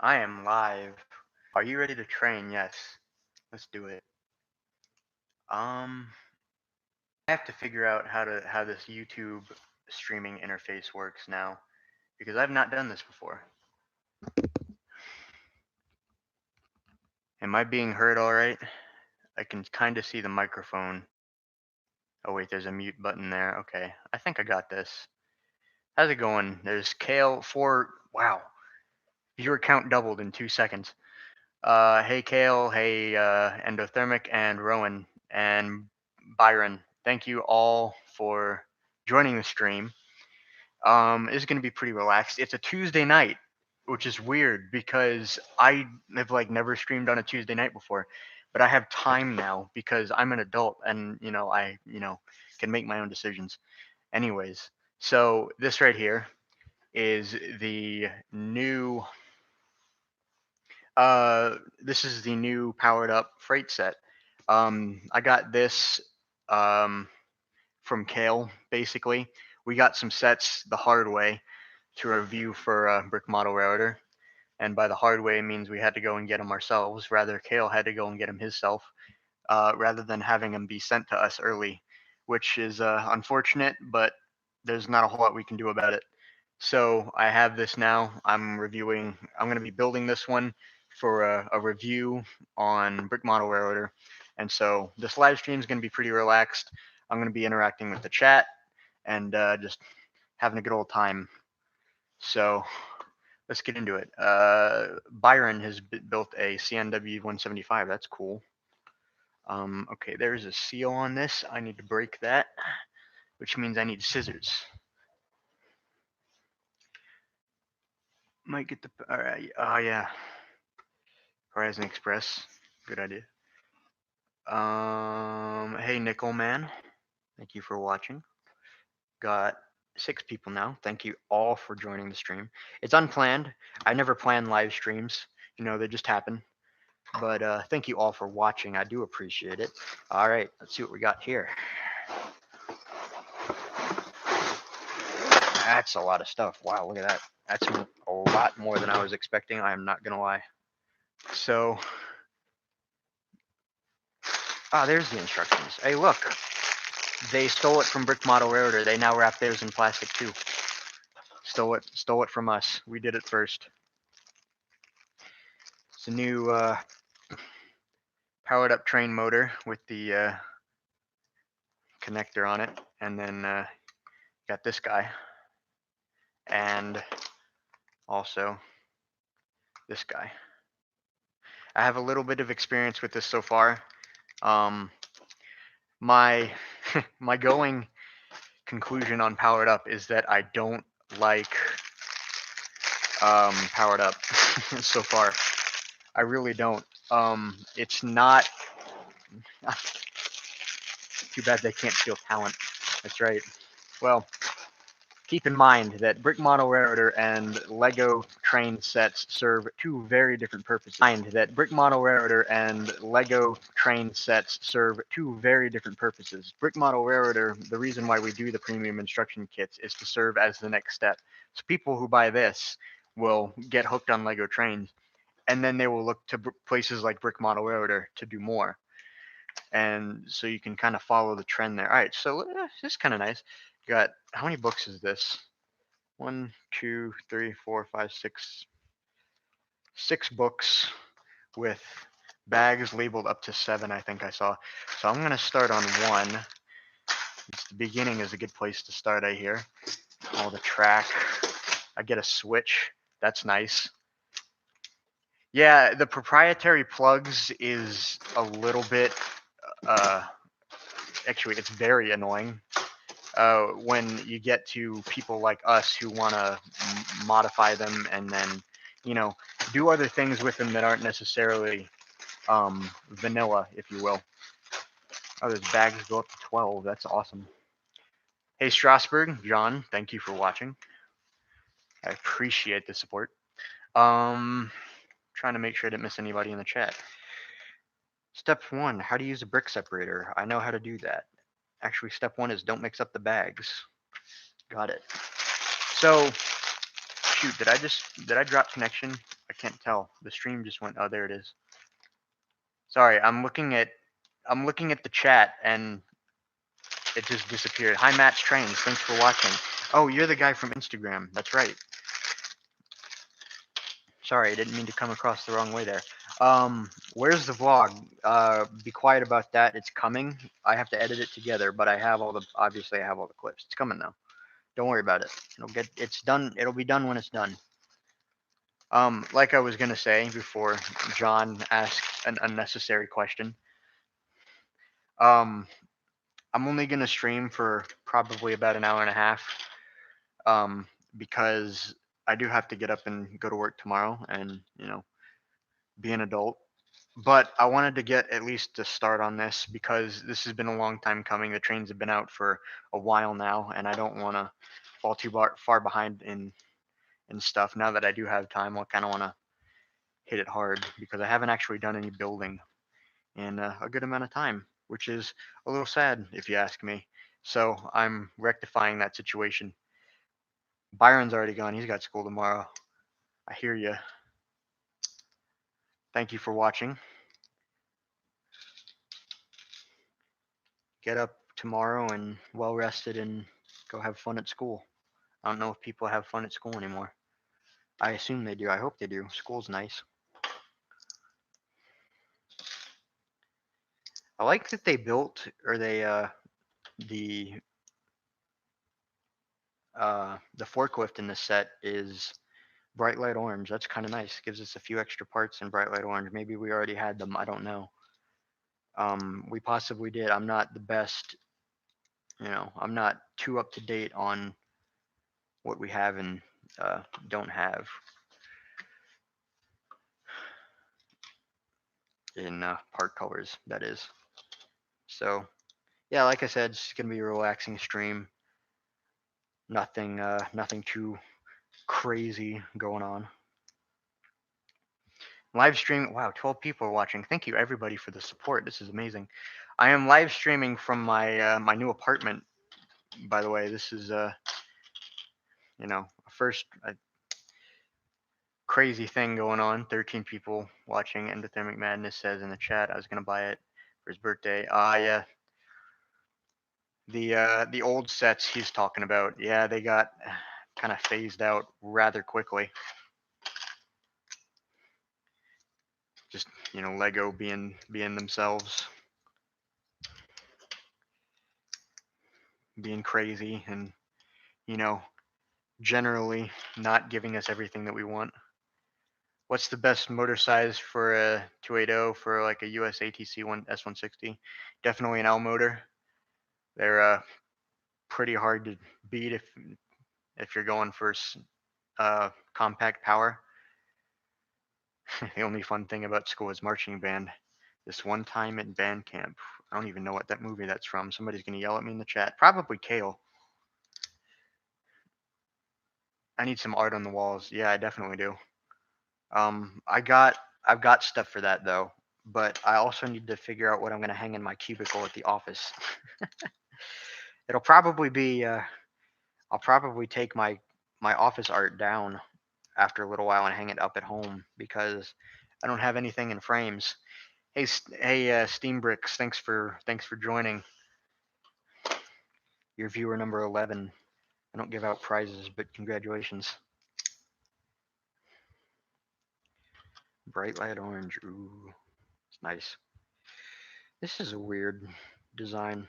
I am live. Are you ready to train? Yes. Let's do it. I have to figure out how this YouTube streaming interface works now because I've not done this before. Am I being heard all right? I can kind of see the microphone. Oh wait, there's a mute button there. Okay, I think I got this. How's it going? There's Kale for wow. Viewer count doubled in 2 seconds. Hey Kale, hey Endothermic and Rowan and Byron. Thank you all for joining the stream. It's gonna be pretty relaxed. It's a Tuesday night, which is weird because I have like never streamed on a Tuesday night before, but I have time now because I'm an adult and I can make my own decisions. Anyways, so this right here is the new this is the new powered up freight set. I got this um, from Kale. Basically, we got some sets the hard way to review for Brick Model Railroader, and by the hard way it means we had to go and get them ourselves. Rather, Kale had to go and get them himself, rather than having them be sent to us early, which is unfortunate, but there's not a whole lot we can do about it. So I have this now. I'm reviewing. I'm going to be building this one for a review on Brick Model Railroader, and so this live stream is going to be pretty relaxed. I'm going to be interacting with the chat and just having a good old time. So let's get into it. Byron has built a CNW 175. That's cool. Okay, there's a seal on this. I need to break that, which means I need scissors. Might get the. All right. Oh yeah. Horizon Express. Good idea. Hey Nickel Man. Thank you for watching. Got 6 people now. Thank you all for joining the stream. It's unplanned. I never plan live streams. They just happen. But thank you all for watching. I do appreciate it. All right, let's see what we got here. That's a lot of stuff. Wow, look at that. That's a lot more than I was expecting. I am not going to lie. So, there's the instructions. Hey, look. They stole it from Brick Model Railroader. They now wrap theirs in plastic too. Stole it from us. We did it first. It's a new powered up train motor with the connector on it, and then got this guy, and also this guy. I have a little bit of experience with this so far. My my going conclusion on powered up is that I don't like powered up so far. I really don't. It's not. Too bad they can't steal talent. That's right. Well, keep in mind that Brick Model Railroader and Lego train sets serve 2 very different purposes. Brick Model Railroader, the reason why we do the premium instruction kits is to serve as the next step. So people who buy this will get hooked on Lego trains, and then they will look to places like Brick Model Railroader to do more. And so you can kind of follow the trend there. All right, so this is kind of nice. You got, how many books is this? 1, 2, 3, 4, 5, 6. 6 books with bags labeled up to 7, I think I saw. So I'm gonna start on 1. The beginning is a good place to start, I hear. All the track. I get a switch. That's nice. Yeah, the proprietary plugs is a little bit, actually, it's very annoying when you get to people like us who want to modify them and then, do other things with them that aren't necessarily vanilla, if you will. Oh, those bags go up to 12. That's awesome. Hey, Strasbourg, John, thank you for watching. I appreciate the support. Trying to make sure I didn't miss anybody in the chat. Step 1, how to use a brick separator. I know how to do that. Actually, step 1 is don't mix up the bags. Got it. So, shoot, did I drop connection? I can't tell. The stream just went. Oh, there it is. Sorry, I'm looking at the chat and it just disappeared. Hi, Matt's Trains. Thanks for watching. Oh, you're the guy from Instagram. That's right. Sorry, I didn't mean to come across the wrong way there. Where's the vlog? Be quiet about that. It's coming. I have to edit it together, but obviously I have all the clips. It's coming though. Don't worry about it. It's done. It'll be done when it's done. Like I was gonna say before John asked an unnecessary question. I'm only gonna stream for probably about an hour and a half. Because I do have to get up and go to work tomorrow and, be an adult. But I wanted to get at least a start on this because this has been a long time coming. The trains have been out for a while now, and I don't want to fall too far behind in stuff. Now that I do have time, I kind of want to hit it hard because I haven't actually done any building in a good amount of time, which is a little sad if you ask me. So I'm rectifying that situation. Byron's already gone. He's got school tomorrow. I hear you. Thank you for watching. Get up tomorrow and well rested and go have fun at school. I don't know if people have fun at school anymore. I assume they do. I hope they do. School's nice. I like that they built or they the the forklift in this set is bright light orange. That's kind of nice. Gives us a few extra parts in bright light orange. Maybe we already had them. I don't know. We possibly did. I'm not the best. I'm not too up to date on what we have and don't have in part colors. That is. So yeah, like I said, it's gonna be a relaxing stream. Nothing too crazy going on. Live streaming. Wow, 12 people are watching. Thank you everybody for the support. This is amazing. I am live streaming from my new apartment. By the way, this is first crazy thing going on. 13 people watching. Endothermic Madness says in the chat I was gonna buy it for his birthday. Yeah. The old sets he's talking about. Yeah, they got kind of phased out rather quickly. Just Lego being themselves, being crazy, and generally not giving us everything that we want. What's the best motor size for a 280 for like a US ATC S160? Definitely an L motor. They're pretty hard to beat if you're going for compact power. The only fun thing about school is marching band. This one time at band camp, I don't even know what that movie that's from. Somebody's gonna yell at me in the chat. Probably Kale. I need some art on the walls. Yeah, I definitely do. I've got stuff for that though, but I also need to figure out what I'm gonna hang in my cubicle at the office. It'll probably be I'll probably take my office art down after a little while and hang it up at home because I don't have anything in frames. Hey, Steam Bricks, thanks for joining. You're viewer number 11. I don't give out prizes, but congratulations. Bright light orange. Ooh, it's nice. This is a weird design.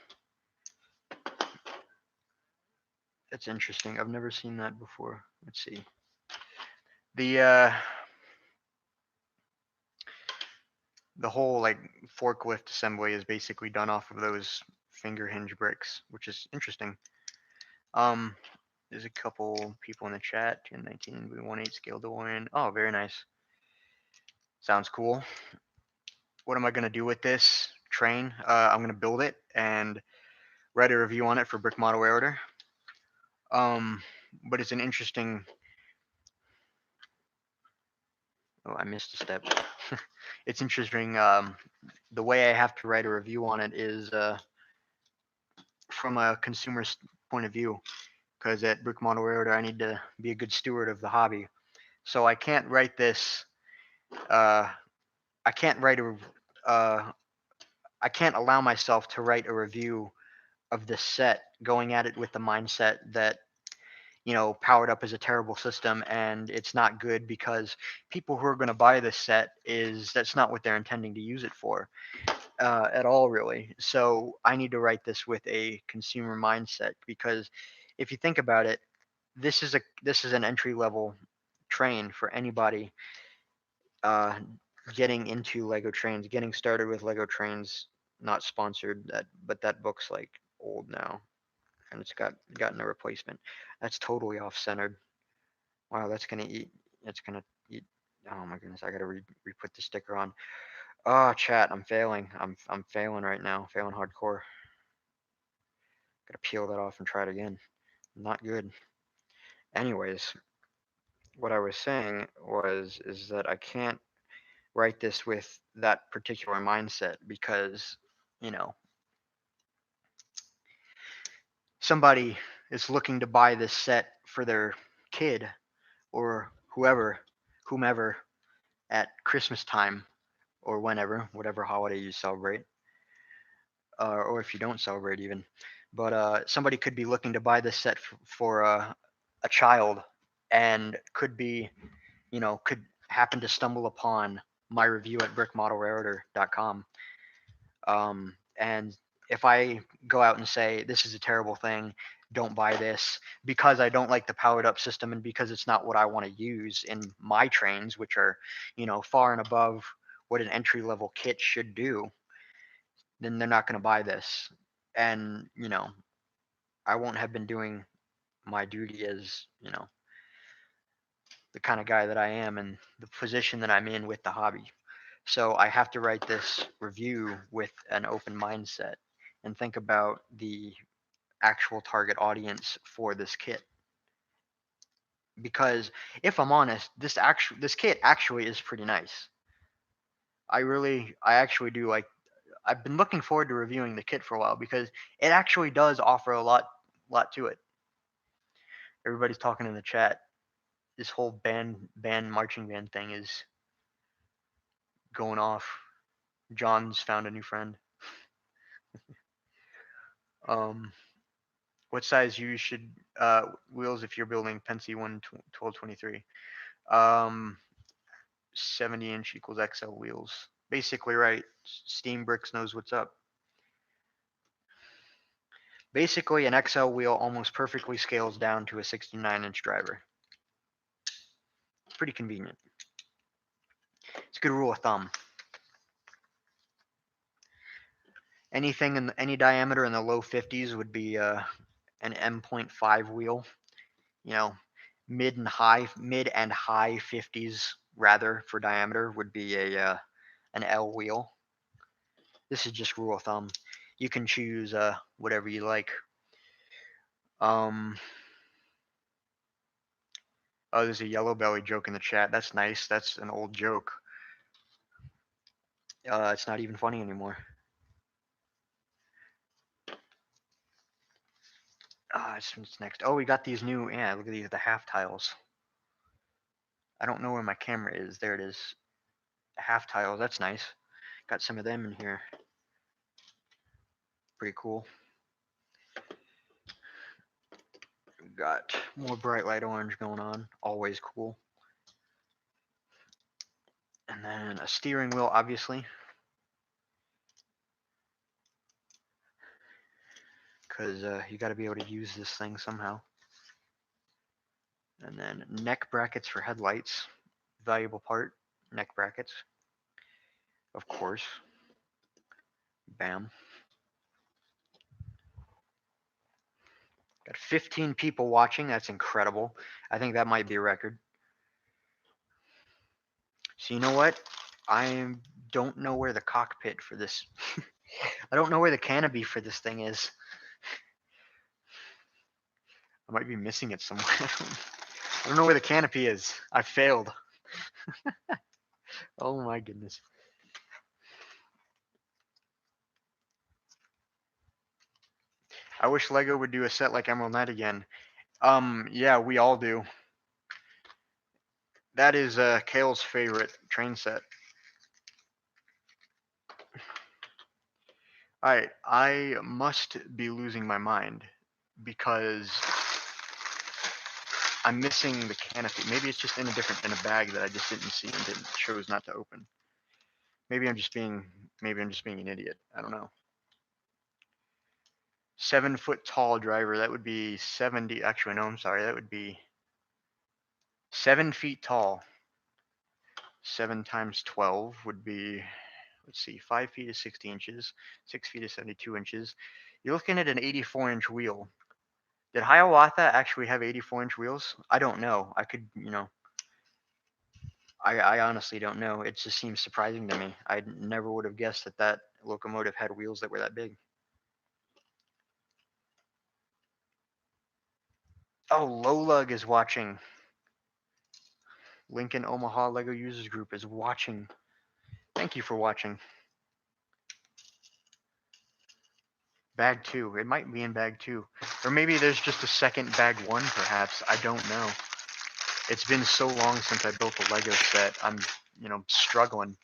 That's interesting. I've never seen that before. Let's see. The whole like forklift assembly is basically done off of those finger hinge bricks, which is interesting. There's a couple people in the chat. 1019 1/8 scale DeLorean. Oh, very nice. Sounds cool. What am I gonna do with this train? I'm gonna build it and write a review on it for Brick Model Railroader. But it's an interesting. Oh, I missed a step. It's interesting. The way I have to write a review on it is from a consumer's point of view, because at Brick Model Railroader I need to be a good steward of the hobby. So I can't write this. Uh, I can't write a. I can't allow myself to write a review of this set going at it with the mindset that Powered Up is a terrible system and it's not good because people who are going to buy this set that's not what they're intending to use it for at all, really. So I need to write this with a consumer mindset because if you think about it, this is an entry level train for anybody uh, getting into Lego trains, getting started with Lego trains. Not sponsored, but that book's like old now, and it's gotten a replacement. That's totally off centered. Wow, that's gonna eat. It's gonna eat. Oh my goodness, I gotta re-put the sticker on. Oh, chat, I'm failing. I'm failing right now. Failing hardcore. Gotta peel that off and try it again. Not good. Anyways, what I was saying is that I can't write this with that particular mindset because you know somebody is looking to buy this set for their kid or whomever at Christmas time or whatever holiday you celebrate, or if you don't celebrate even. But somebody could be looking to buy this set for a child, and could happen to stumble upon my review at brickmodelrailroader.com. And if I go out and say this is a terrible thing, don't buy this because I don't like the powered up system and because it's not what I want to use in my trains, which are far and above what an entry level kit should do, then they're not going to buy this. And I won't have been doing my duty as the kind of guy that I am and the position that I'm in with the hobby. So I have to write this review with an open mindset and think about the actual target audience for this kit. Because if I'm honest, this kit actually is pretty nice. I actually do like. I've been looking forward to reviewing the kit for a while because it actually does offer a lot to it. Everybody's talking in the chat. This whole band marching band thing is going off. John's found a new friend. Um, what size you should wheels if you're building Pensy 1223? 70-inch equals XL wheels. Basically, right. Steam Bricks knows what's up. Basically, an XL wheel almost perfectly scales down to a 69-inch driver. Pretty convenient. It's a good rule of thumb. Anything in any diameter in the low 50s would be an M.5 wheel. Mid and high 50s rather for diameter would be an L wheel. This is just rule of thumb. You can choose whatever you like. Oh, there's a yellow belly joke in the chat. That's nice. That's an old joke. It's not even funny anymore. It's next. Oh, we got these new. Yeah, look at these. The half tiles. I don't know where my camera is. There it is. Half tiles. That's nice. Got some of them in here. Pretty cool. We got more bright light orange going on. Always cool. And then a steering wheel, obviously. Because you got to be able to use this thing somehow. And then neck brackets for headlights. Valuable part. Neck brackets. Of course. Bam. Got 15 people watching. That's incredible. I think that might be a record. So you know what? I don't know where the cockpit for this. I don't know where the canopy for this thing is. I might be missing it somewhere. I don't know where the canopy is. I failed. Oh my goodness. I wish Lego would do a set like Emerald Knight again. Yeah, we all do. That is Kale's favorite train set. Alright, I must be losing my mind because I'm missing the canopy. Maybe it's just in a bag that I just didn't see and chose not to open. Maybe I'm just being an idiot. I don't know. 7 foot tall driver, that would be 70. Actually, no, I'm sorry. That would be 7 feet tall. 7 times 12 would be, let's see, 5 feet is 60 inches. 6 feet is 72 inches. You're looking at an 84-inch wheel. Did Hiawatha actually have 84-inch wheels? I don't know. I could, I honestly don't know. It just seems surprising to me. I never would have guessed that that locomotive had wheels that were that big. Oh, Lolug is watching. Lincoln Omaha Lego Users Group is watching. Thank you for watching. Bag 2. It might be in bag 2. Or maybe there's just a second bag 1, perhaps. I don't know. It's been so long since I built a Lego set. I'm, struggling.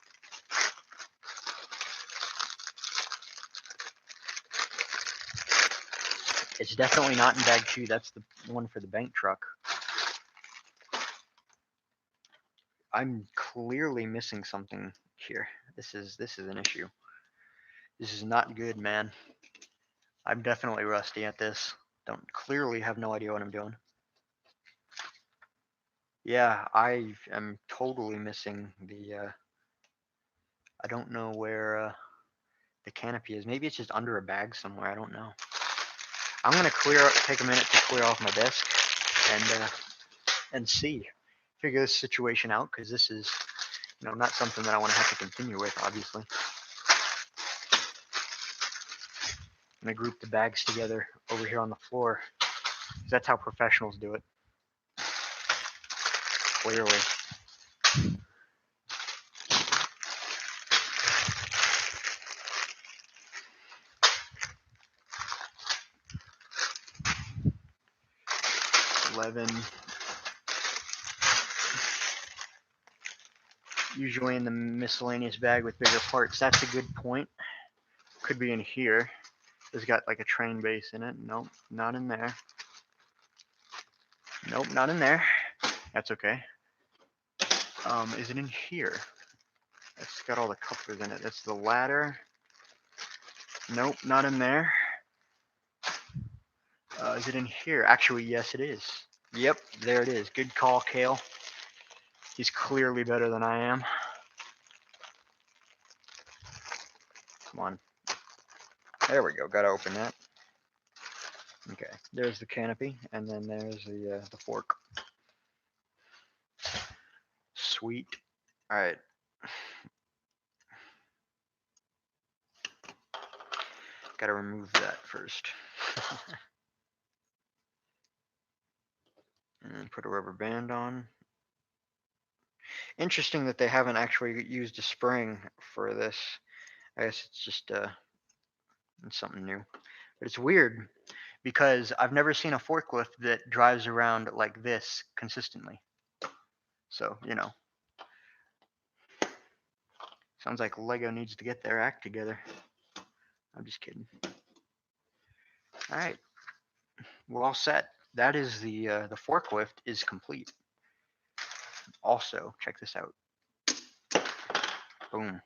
It's definitely not in bag 2. That's the one for the bank truck. I'm clearly missing something here. This is an issue. This is not good, man. I'm definitely rusty at this. Clearly have no idea what I'm doing. Yeah, I am totally missing the I don't know where the canopy is. Maybe it's just under a bag somewhere. I don't know. I'm gonna take a minute to clear off my desk and figure this situation out, because this is, not something that I want to have to continue with, obviously. I'm gonna group the bags together over here on the floor, because that's how professionals do it. Clearly. Usually in the miscellaneous bag with bigger parts. That's a good point. Could be in here. It's got like a train base in it. Nope, not in there. Nope, not in there. That's okay. Is it in here? It's got all the couplers in it. That's the ladder. Nope, not in there. Is it in here? Actually, yes, it is. Yep, there it is. Good call, Kale. He's clearly better than I am. Come on. There we go. Got to open that. Okay, there's the canopy, and then there's the fork. Sweet. All right. Got to remove that first. And put a rubber band on. Interesting that they haven't actually used a spring for this. I guess it's just it's something new. But it's weird because I've never seen a forklift that drives around like this consistently. So, sounds like Lego needs to get their act together. I'm just kidding. All right, we're all set. That is the forklift is complete. Also, check this out. Boom.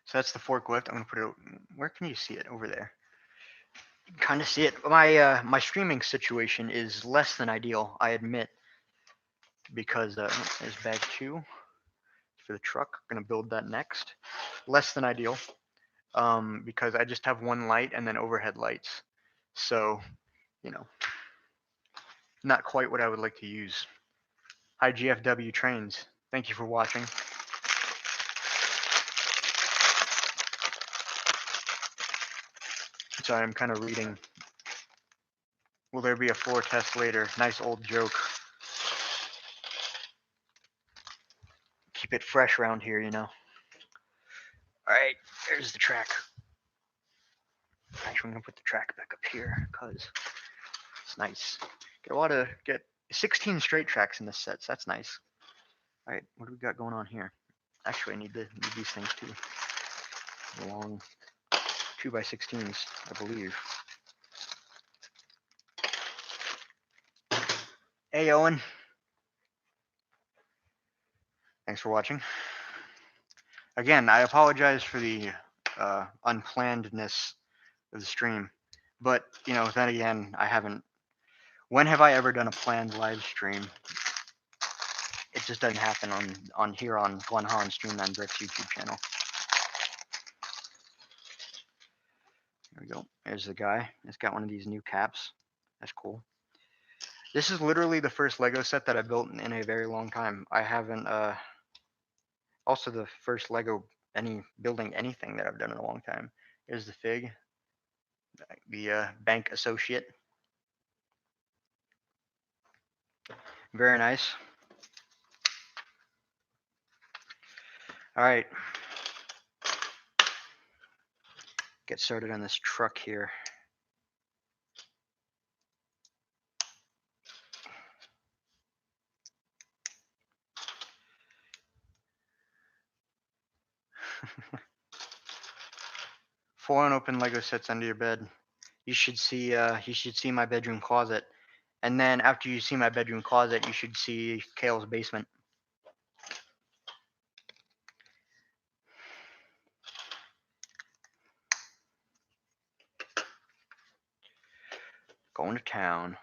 So that's the forklift. I'm gonna put it. Where can you see it? Over there. You can kind of see it. My streaming situation is less than ideal, I admit, because there's bag 2 for the truck. I'm gonna build that next. Less than ideal, because I just have one light and then overhead lights. So, not quite what I would like to use. Hi, GFW Trains. Thank you for watching. Sorry, I'm kind of reading. Will there be a floor test later? Nice old joke. Keep it fresh around here, Alright, there's the track. Actually, I'm going to put the track back up here because it's nice. Get 16 straight tracks in this set, so that's nice. All right, what do we got going on here? Actually, I need these things too. The long 2x16s, I believe. Hey, Owen. Thanks for watching. Again, I apologize for the unplannedness of the stream, but then again, I haven't. When have I ever done a planned live stream? It just doesn't happen on here on Glenn Holland Streamline Bricks YouTube channel. There we go. There's the guy. It's got one of these new caps. That's cool. This is literally the first Lego set that I built in a very long time. I haven't. Also, the first Lego building anything that I've done in a long time. Here's the fig, the bank associate. Very nice. All right. Get started on this truck here. Full unopened Lego sets under your bed. You should see my bedroom closet. And then after you see my bedroom closet, you should see Kale's basement. Going to town.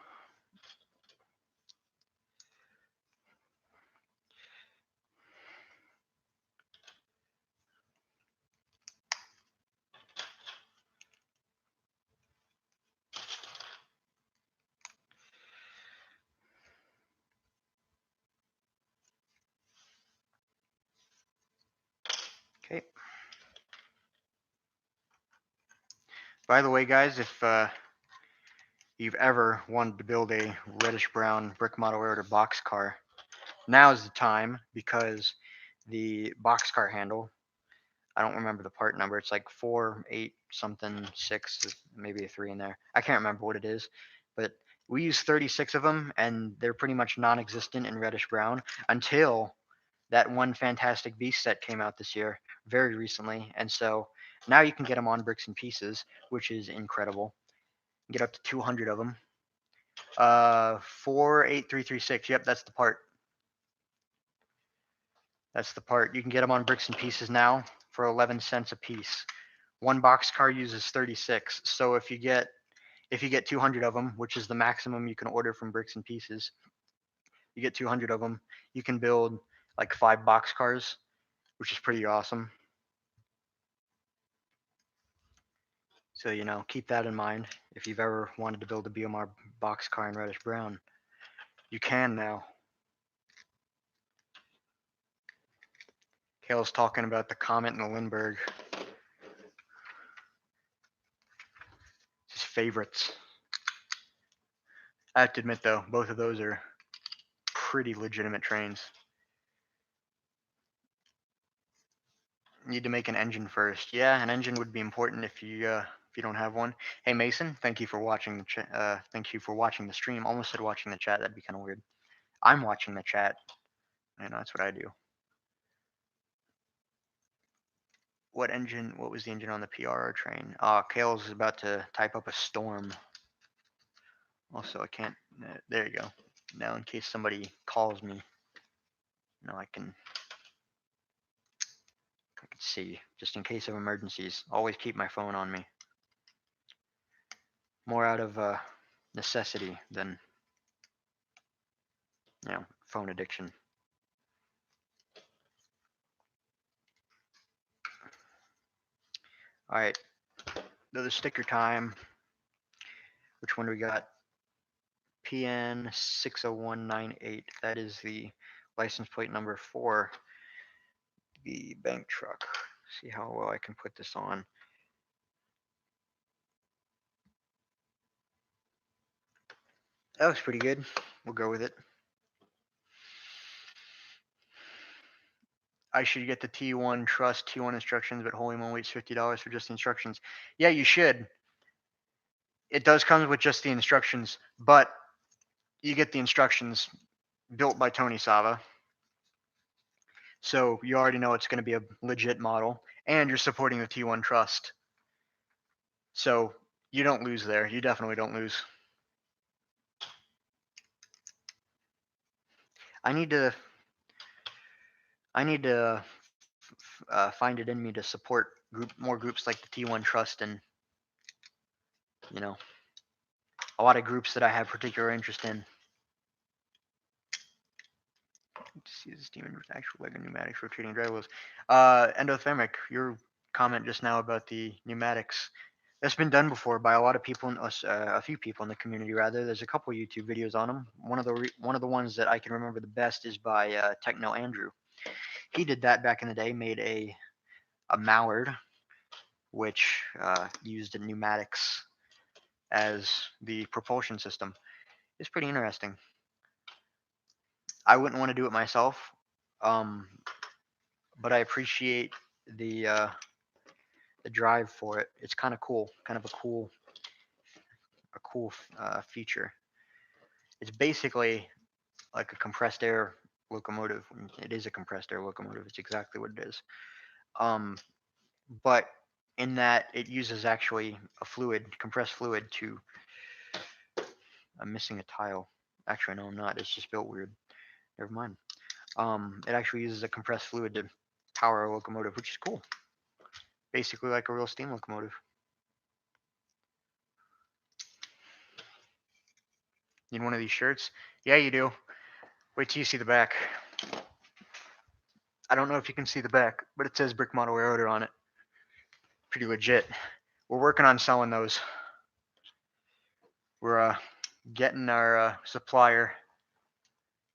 Okay. By the way, guys, if you've ever wanted to build a reddish-brown brick model railroad boxcar, now is the time, because the boxcar handle, I don't remember the part number. It's like 4, 8 something 6, maybe a 3 in there. I can't remember what it is, but we use 36 of them, and they're pretty much non-existent in reddish brown until that one Fantastic Beast set came out this year, very recently, and so now you can get them on Bricks and Pieces, which is incredible. Get up to 200 of them. 48336. Yep, that's the part. That's the part. You can get them on Bricks and Pieces now for 11 cents a piece. One boxcar uses 36. So if you get 200 of them, which is the maximum you can order from Bricks and Pieces, you get 200 of them. You can build like 5 boxcars, which is pretty awesome. So keep that in mind. If you've ever wanted to build a BMR boxcar in reddish brown, you can now. Kale's talking about the Comet and the Lindbergh. His favorites. I have to admit, though, both of those are pretty legitimate trains. Need to make an engine first. Yeah, an engine would be important if you don't have one. Hey Mason, thank you for watching the thank you for watching the stream. Almost said watching the chat. That'd be kind of weird. I'm watching the chat. That's what I do. What was the engine on the PRR train? Kale's about to type up a storm. Also, I can't. There you go. Now, in case somebody calls me, I can see, just in case of emergencies. Always keep my phone on me. More out of necessity than phone addiction. All right, another sticker time. Which one do we got? PN 60198. That is the license plate number for the bank truck. See how well I can put this on. That looks pretty good. We'll go with it. I should get the T1 Trust T1 instructions, but holy moly, it's $50 for just the instructions. Yeah, you should. It does come with just the instructions, but you get the instructions built by Tony Sava. So you already know it's going to be a legit model, and you're supporting the T1 Trust. So you don't lose there. You definitely don't lose. I need to find it in me to support more groups like the T1 Trust, and a lot of groups that I have particular interest in. See this demon with actual Lego pneumatics rotating drive wheels. Endothermic, your comment just now about the pneumatics. That's been done before by a lot of people, a few people in the community rather. There's a couple YouTube videos on them. One of the ones that I can remember the best is by Techno Andrew. He did that back in the day, made a Mallard, which used pneumatics as the propulsion system. It's pretty interesting. I wouldn't want to do it myself, but I appreciate the drive for it. It's kind of cool, kind of a cool feature. It's basically like a compressed air locomotive. It is a compressed air locomotive. It's exactly what it is. But in that it uses actually a fluid, compressed fluid to. I'm missing a tile. Actually, no, I'm not. It's just built weird. Never mind. It actually uses a compressed fluid to power a locomotive, which is cool. Basically like a real steam locomotive. Need one of these shirts? Yeah, you do. Wait till you see the back. I don't know if you can see the back, but it says Brick Model Railroader on it. Pretty legit. We're working on selling those. We're getting our supplier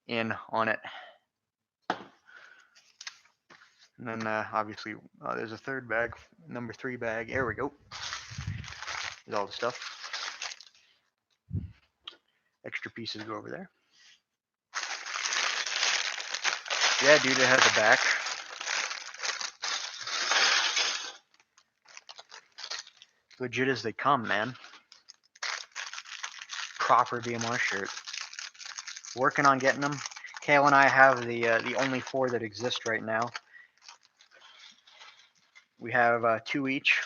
in on it. And then obviously there's a third bag, number 3 bag. There we go. There's all the stuff. Extra pieces go over there. Yeah, dude, it has a back. Legit as they come, man. Proper BMR shirt. Working on getting them. Kale and I have the only 4 that exist right now. We have 2 each.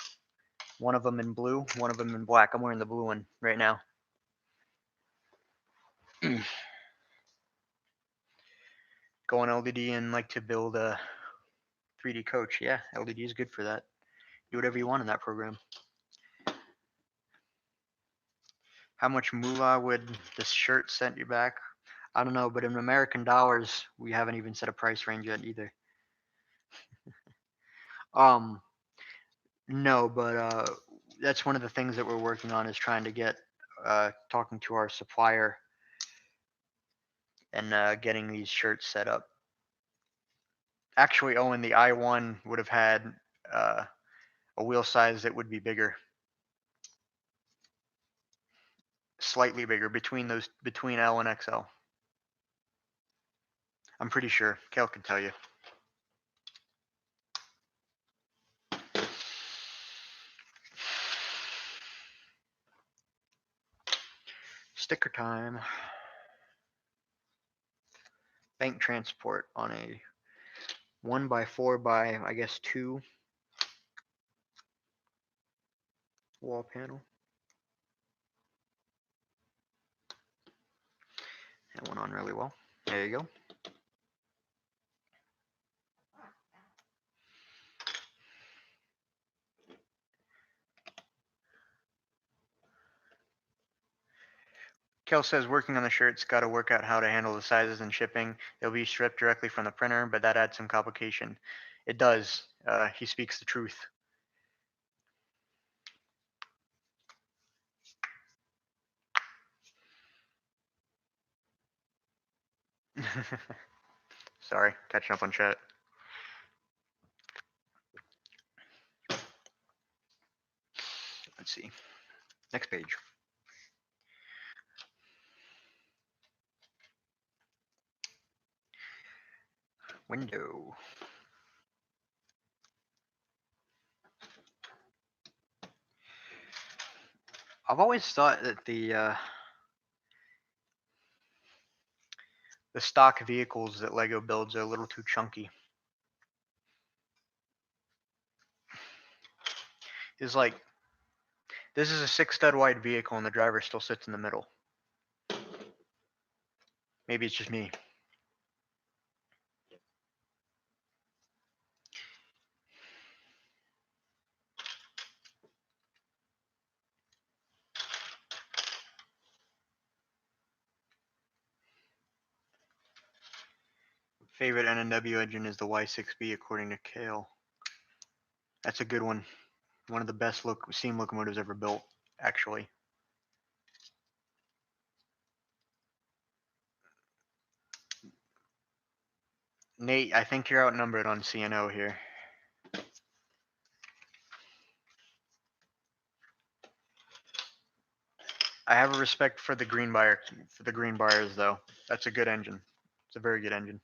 One of them in blue, one of them in black. I'm wearing the blue one right now. Go on LDD and like to build a 3D coach. Yeah, LDD is good for that. Do whatever you want in that program. How much moolah would this shirt set you back? I don't know, but in American dollars, we haven't even set a price range yet either. No, but that's one of the things that we're working on is trying to get talking to our supplier and getting these shirts set up. Actually, Owen, the I1 would have had a wheel size that would be bigger, slightly bigger between L and XL. I'm pretty sure. Kale can tell you. Sticker time. Bank transport on a 1x4 I guess 2 wall panel. That went on really well. There you go. Kel says working on the shirt's got to work out how to handle the sizes and shipping. They'll be stripped directly from the printer, but that adds some complication. It does. He speaks the truth. Sorry, catching up on chat. Let's see. Next page. Window. I've always thought that the the stock vehicles that Lego builds are a little too chunky. It's like, this is a 6-stud wide vehicle and the driver still sits in the middle. Maybe it's just me. Favorite NNW engine is the Y6B according to Kale. That's a good one. One of the best steam locomotives ever built, actually. Nate, I think you're outnumbered on CNO here. I have a respect for the Greenbriers though. That's a good engine. It's a very good engine.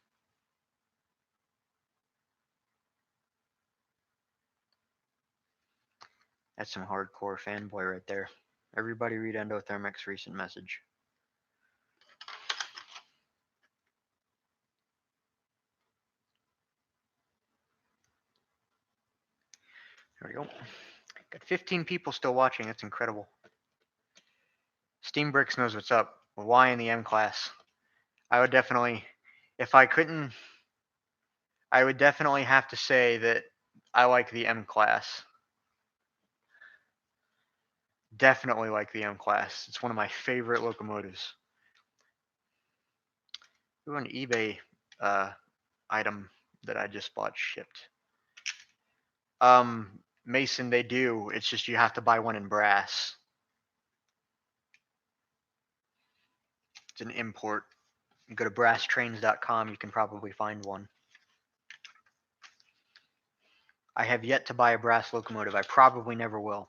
That's some hardcore fanboy right there. Everybody read Endothermic's recent message. There we go. Got 15 people still watching. That's incredible. Steam Bricks knows what's up. Y in the M class. I would definitely, if I couldn't, I would definitely have to say that I like the M class. Definitely like the M class. It's one of my favorite locomotives. Ooh, an eBay item that I just bought shipped. Mason, they do. It's just you have to buy one in brass. It's an import. You go to brasstrains.com, you can probably find one. I have yet to buy a brass locomotive. I probably never will.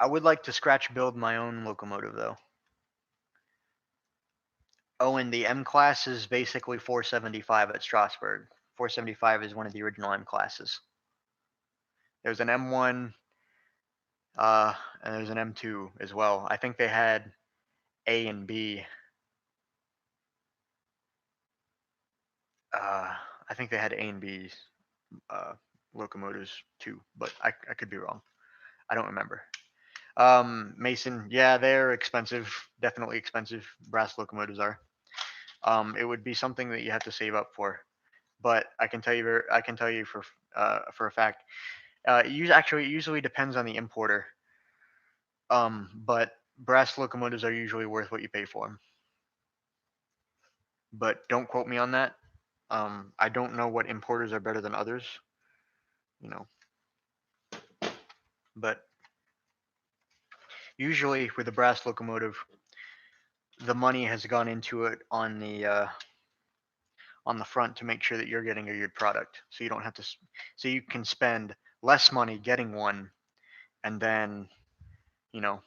I would like to scratch build my own locomotive though. Oh, and the M class is basically 475 at Strasbourg. 475 is one of the original M classes. There's an M1, and there's an M2 as well. I think they had A and B. I think they had A and B locomotives too, but I could be wrong. I don't remember. Mason, yeah, they're expensive. Definitely expensive. Brass locomotives are. It would be something that you have to save up for. But I can tell you for a fact. It usually depends on the importer. But brass locomotives are usually worth what you pay for them. But don't quote me on that. I don't know what importers are better than others. You know. But usually with a brass locomotive, the money has gone into it on the front to make sure that you're getting a good product. So you don't have to. So you can spend less money getting one, and then, you know,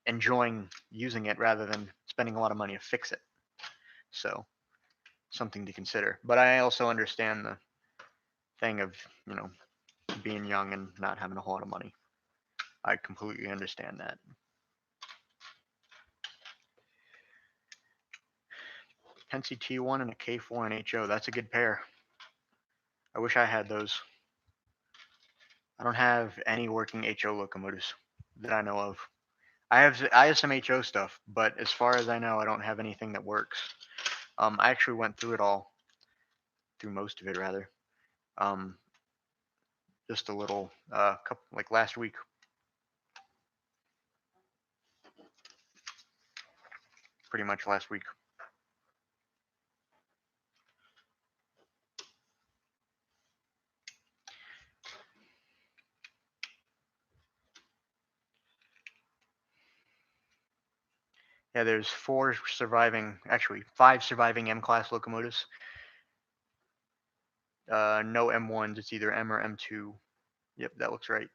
enjoying using it rather than spending a lot of money to fix it. So something to consider. But I also understand the thing of, you know, being young and not having a whole lot of money. I completely understand that. Pennsy T1 and a K4 and HO. That's a good pair. I wish I had those. I don't have any working HO locomotives that I know of. I have some HO stuff, but as far as I know, I don't have anything that works. I actually went through it all, through most of it rather. Just a little, couple, like last week. Pretty much last week. Yeah, there's 5 surviving M-class locomotives. No M1s, it's either M or M2. Yep, that looks right.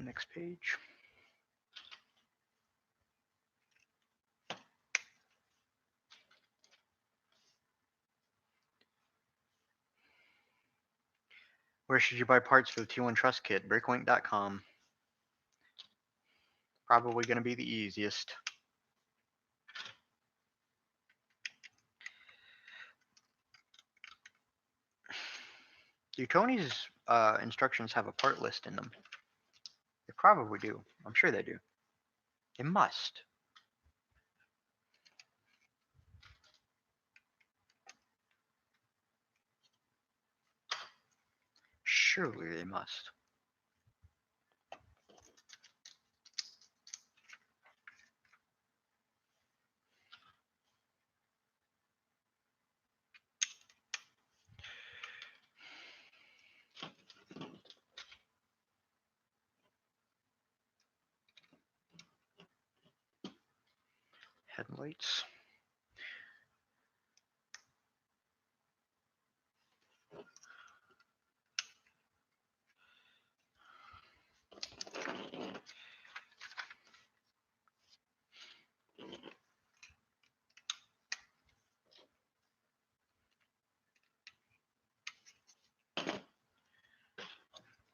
Next page. Where should you buy parts for the T1 Trust Kit? Bricklink.com. Probably going to be the easiest. Do Tony's instructions have a part list in them? They probably do. I'm sure they do. They must. Surely they must. Headlights.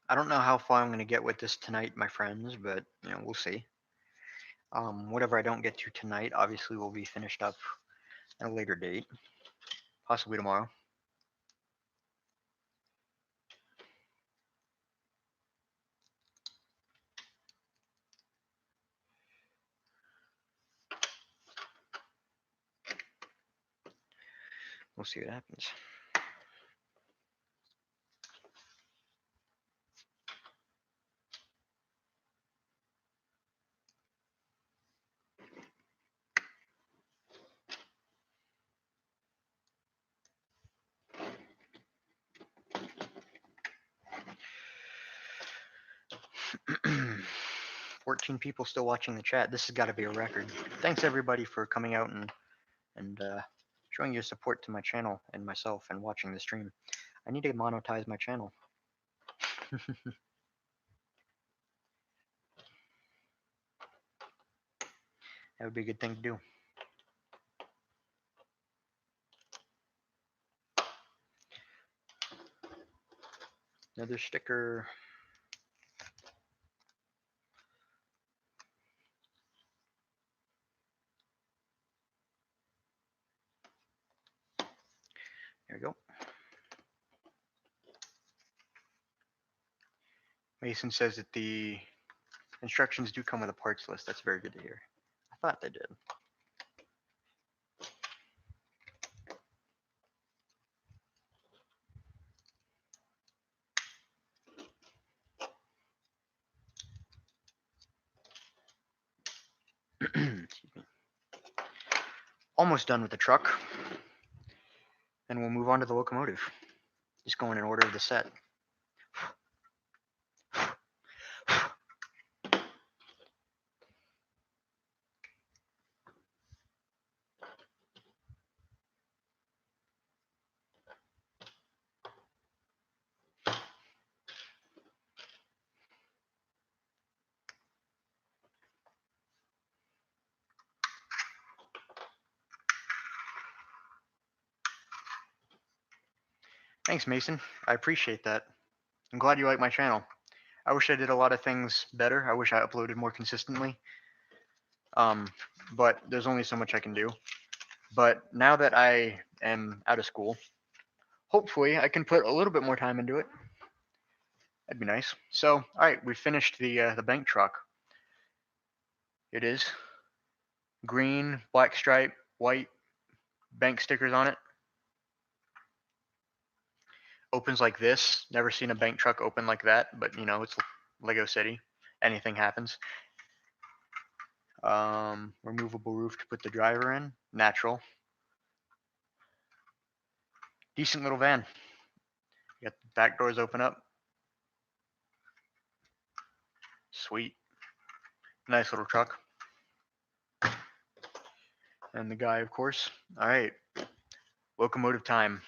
I don't know how far I'm going to get with this tonight, my friends, but we'll see. Whatever I don't get to tonight, obviously, will be finished up at a later date, possibly tomorrow. We'll see what happens. Mm. 14 people still watching the chat. This has got to be a record. Thanks everybody for coming out and showing your support to my channel and myself and watching the stream. I need to monetize my channel. That would be a good thing to do. Another sticker. There we go. Mason says that the instructions do come with a parts list. That's very good to hear. I thought they did. Excuse me. Almost done with the truck. Then we'll move on to the locomotive. Just going in order of the set. Thanks, Mason. I appreciate that. I'm glad you like my channel. I wish I did a lot of things better. I wish I uploaded more consistently. But there's only so much I can do. But now that I am out of school, hopefully I can put a little bit more time into it. That'd be nice. So, all right, we finished the bank truck. It is green, black stripe, white bank stickers on it. Opens like this. Never seen a bank truck open like that, but it's Lego City. Anything happens. Removable roof to put the driver in. Natural. Decent little van. You got the back doors open up. Sweet. Nice little truck. And the guy, of course. All right. Locomotive time.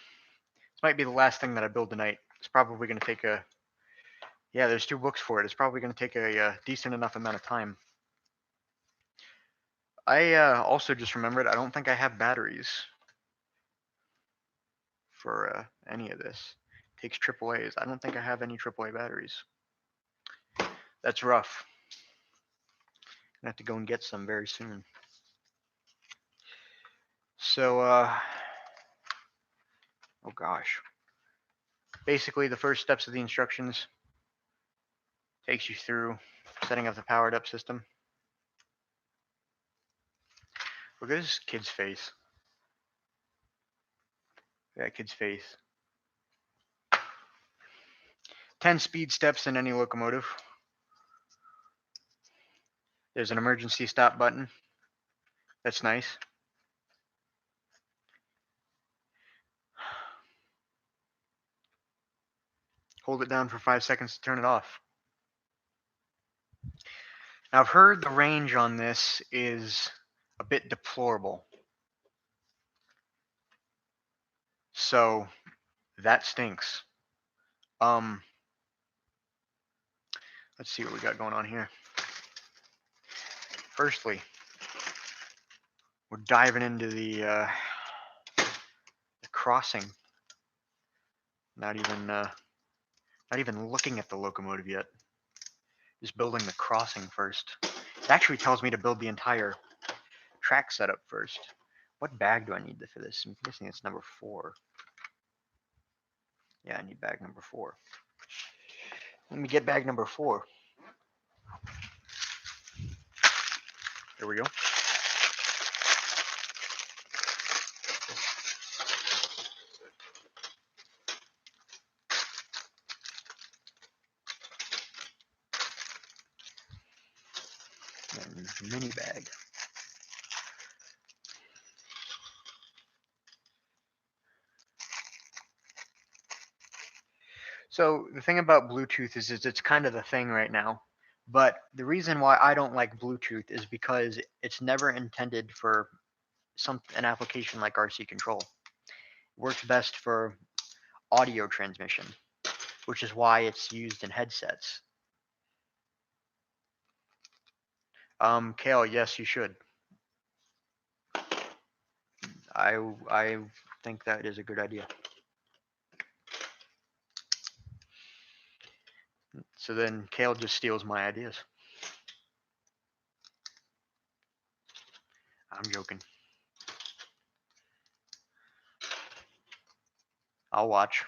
This might be the last thing that I build tonight. It's probably going to take a Yeah, there's 2 books for it. It's probably going to take a decent enough amount of time. I also just remembered I don't think I have batteries for any of this. It takes AAAs. I don't think I have any AAA batteries. That's rough. I have to go and get some very soon. So, oh gosh. Basically, the first steps of the instructions takes you through setting up the powered up system. Look at this kid's face. That kid's face. 10 speed steps in any locomotive. There's an emergency stop button. That's nice. Hold it down for 5 seconds to turn it off. Now, I've heard the range on this is a bit deplorable. So, that stinks. Let's see what we got going on here. Firstly, we're diving into the crossing. Not even looking at the locomotive yet. Just building the crossing first. It actually tells me to build the entire track setup first. What bag do I need for this? I'm guessing it's number 4. Yeah, I need bag number 4. Let me get bag number 4. There we go. And mini bag. So the thing about Bluetooth is it's kind of the thing right now. But the reason why I don't like Bluetooth is because it's never intended for an application like RC control. It works best for audio transmission, which is why it's used in headsets. Kale, yes, you should. I think that is a good idea. So then Kale just steals my ideas. I'm joking. I'll watch.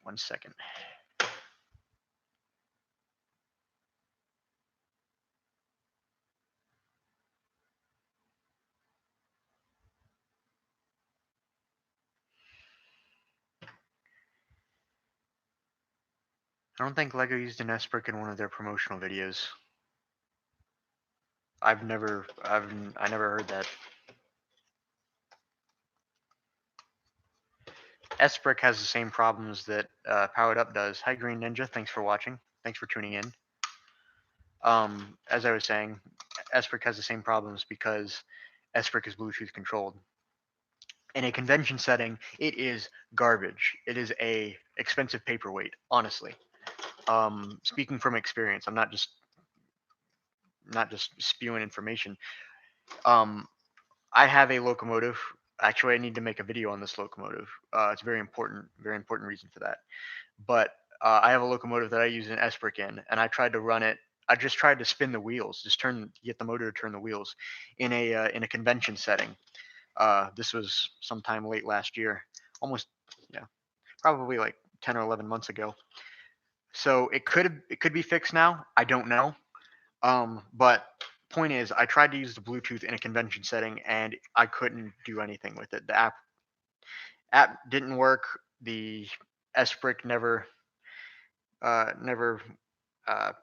One second. I don't think LEGO used an S-Brick in one of their promotional videos. I never heard that. S-Brick has the same problems that Powered Up does. Hi, Green Ninja. Thanks for watching. Thanks for tuning in. As I was saying, S-Brick has the same problems because S-Brick is Bluetooth controlled. In a convention setting, it is garbage. It is a expensive paperweight, honestly. Speaking from experience, I'm not just spewing information. I have a locomotive. Actually, I need to make a video on this locomotive. It's very important reason for that. But I have a locomotive that I use an S-Brick in, and I tried to run it. I just tried to spin the wheels, get the motor to turn the wheels in a convention setting. This was sometime late last year, probably like 10 or 11 months ago. So it could be fixed now. I don't know. But point is, I tried to use the Bluetooth in a convention setting, and I couldn't do anything with it. The app didn't work. The S-Brick never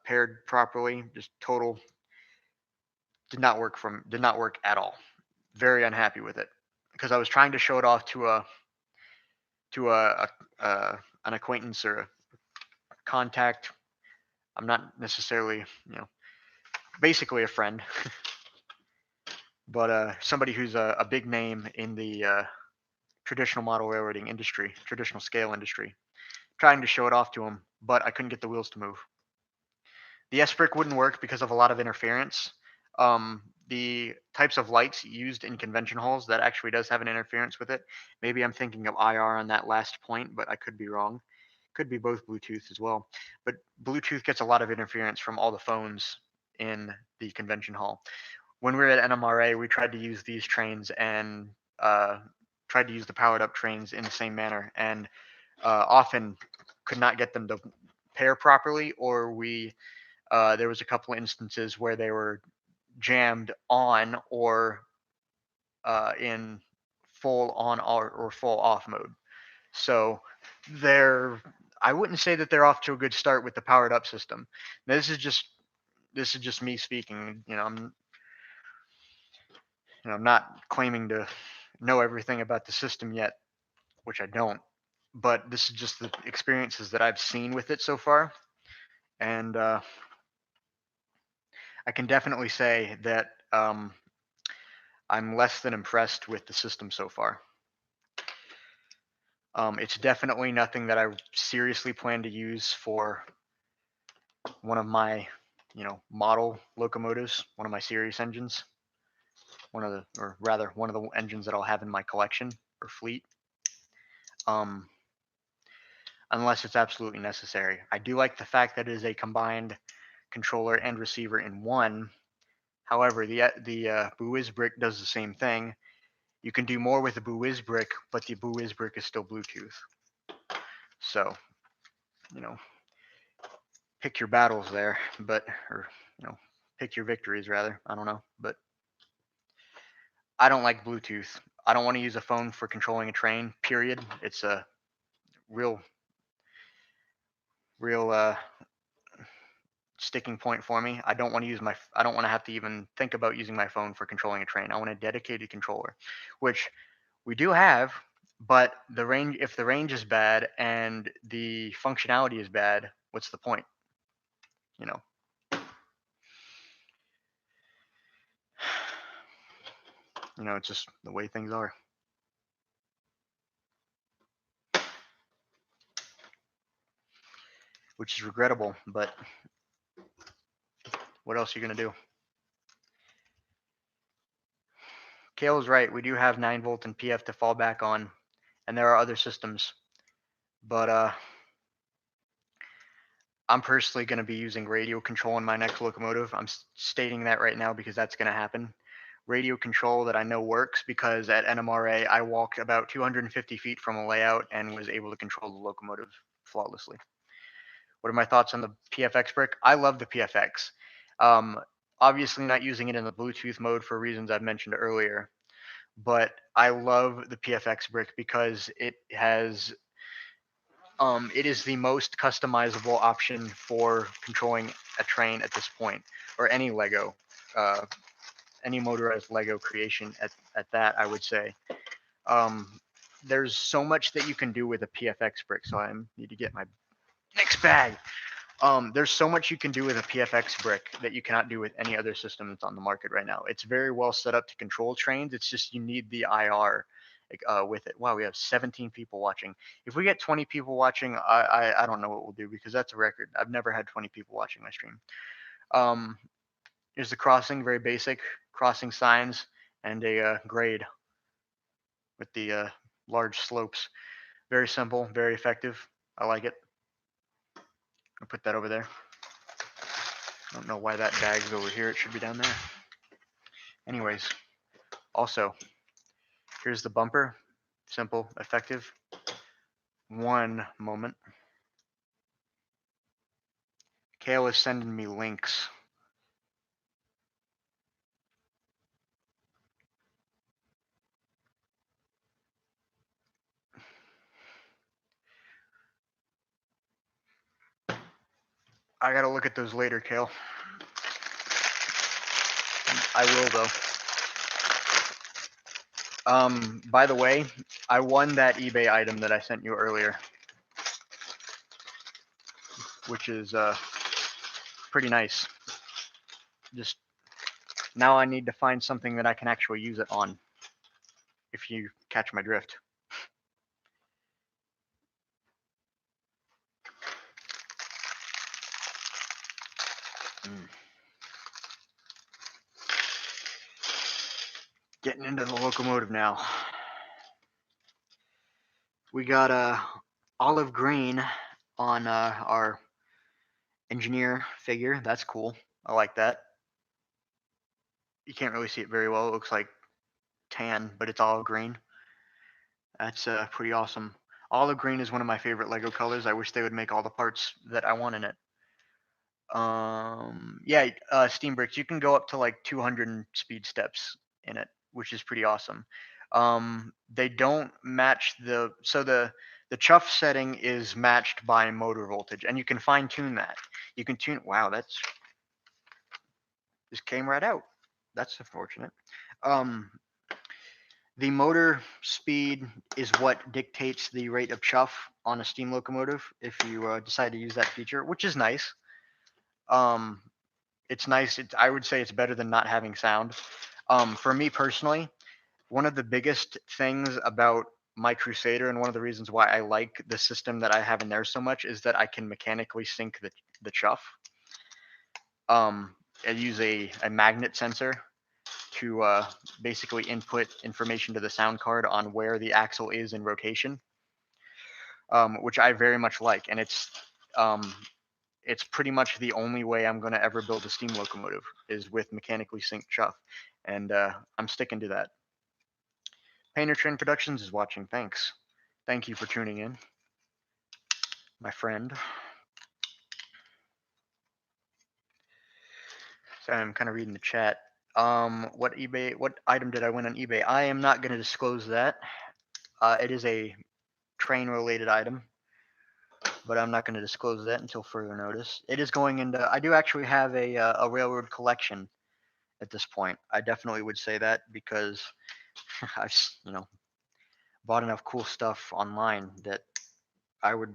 paired properly. Just total did not work at all. Very unhappy with it because I was trying to show it off to an acquaintance or a contact. I'm not necessarily, basically a friend. but somebody who's a big name in the traditional model railroading industry, traditional scale industry, trying to show it off to him, but I couldn't get the wheels to move. The S-brick wouldn't work because of a lot of interference. The types of lights used in convention halls, that actually does have an interference with it. Maybe I'm thinking of IR on that last point, but I could be wrong. Could be both Bluetooth as well. But Bluetooth gets a lot of interference from all the phones in the convention hall. When we were at NMRA, we tried to use these trains and tried to use the powered up trains in the same manner, and often could not get them to pair properly, or there was a couple of instances where they were jammed on or in full on or full off mode. So I wouldn't say that they're off to a good start with the powered up system. Now, this is just me speaking. I'm not claiming to know everything about the system yet, which I don't. But this is just the experiences that I've seen with it so far, and I can definitely say that I'm less than impressed with the system so far. It's definitely nothing that I seriously plan to use for one of my, model locomotives, one of my series engines, one of the engines that I'll have in my collection or fleet. Unless it's absolutely necessary. I do like the fact that it is a combined controller and receiver in one. However, the BuWizz brick does the same thing. You can do more with the BuWizz brick, but the BuWizz brick is still Bluetooth. So, pick your battles there, or pick your victories rather. I don't know, but I don't like Bluetooth. I don't want to use a phone for controlling a train. Period. It's a real sticking point for me. I don't want to have to even think about using my phone for controlling a train. I want a dedicated controller, which we do have, but if the range is bad and the functionality is bad, what's the point? It's just the way things are. Which is regrettable, but what else are you going to do? Kale is right. We do have 9-volt and PF to fall back on, and there are other systems. But I'm personally going to be using radio control in my next locomotive. I'm stating that right now because that's going to happen. Radio control that I know works because at NMRA, I walked about 250 feet from a layout and was able to control the locomotive flawlessly. What are my thoughts on the PFX brick? I love the PFX. Obviously not using it in the Bluetooth mode for reasons I've mentioned earlier, but I love the PFX brick because it is the most customizable option for controlling a train at this point, or any Lego, any motorized Lego creation at that, I would say. There's so much that you can do with a PFX brick, so I need to get my next bag. There's so much you can do with a PFX brick that you cannot do with any other system that's on the market right now. It's very well set up to control trains. It's just you need the IR with it. Wow, we have 17 people watching. If we get 20 people watching, I don't know what we'll do because that's a record. I've never had 20 people watching my stream. Here's the crossing, very basic crossing signs and a grade with the large slopes. Very simple, very effective. I like it. I'll put that over there. I don't know why that bag's over here. It should be down there. Anyways, also, here's the bumper. Simple, effective. One moment. Kale is sending me links. I gotta look at those later, Kale. I will, though. By the way, I won that eBay item that I sent you earlier, which is pretty nice. Just Now I need to find something that I can actually use it on, if you catch my drift. Getting into the locomotive now. We got a olive green on our engineer figure. That's cool. I like that. You can't really see it very well. It looks like tan, but it's olive green. That's pretty awesome. Olive green is one of my favorite Lego colors. I wish they would make all the parts that I want in it. Yeah, Steam Bricks. You can go up to like 200 speed steps in it, which is pretty awesome. They don't match the chuff setting is matched by motor voltage, and you can fine tune that. You can tune. Wow, that's just came right out. That's unfortunate. Um, the motor speed is what dictates the rate of chuff on a steam locomotive if you decide to use that feature, which is nice. Um, it's nice. I would say it's better than not having sound. For me personally, one of the biggest things about my Crusader and one of the reasons why I like the system that I have in there so much is that I can mechanically sync the chuff. I use a magnet sensor to basically input information to the sound card on where the axle is in rotation, which I very much like, and it's pretty much the only way I'm going to ever build a steam locomotive is with mechanically synced chuff, and I'm sticking to that. Painter Train Productions is watching. Thanks. Thank you for tuning in, my friend. So I'm kind of reading the chat. What item did I win on eBay? I am not going to disclose that. It is a train-related item, but I'm not going to disclose that until further notice. It is going into. I do actually have a railroad collection at this point. I definitely would say that because I've bought enough cool stuff online that I would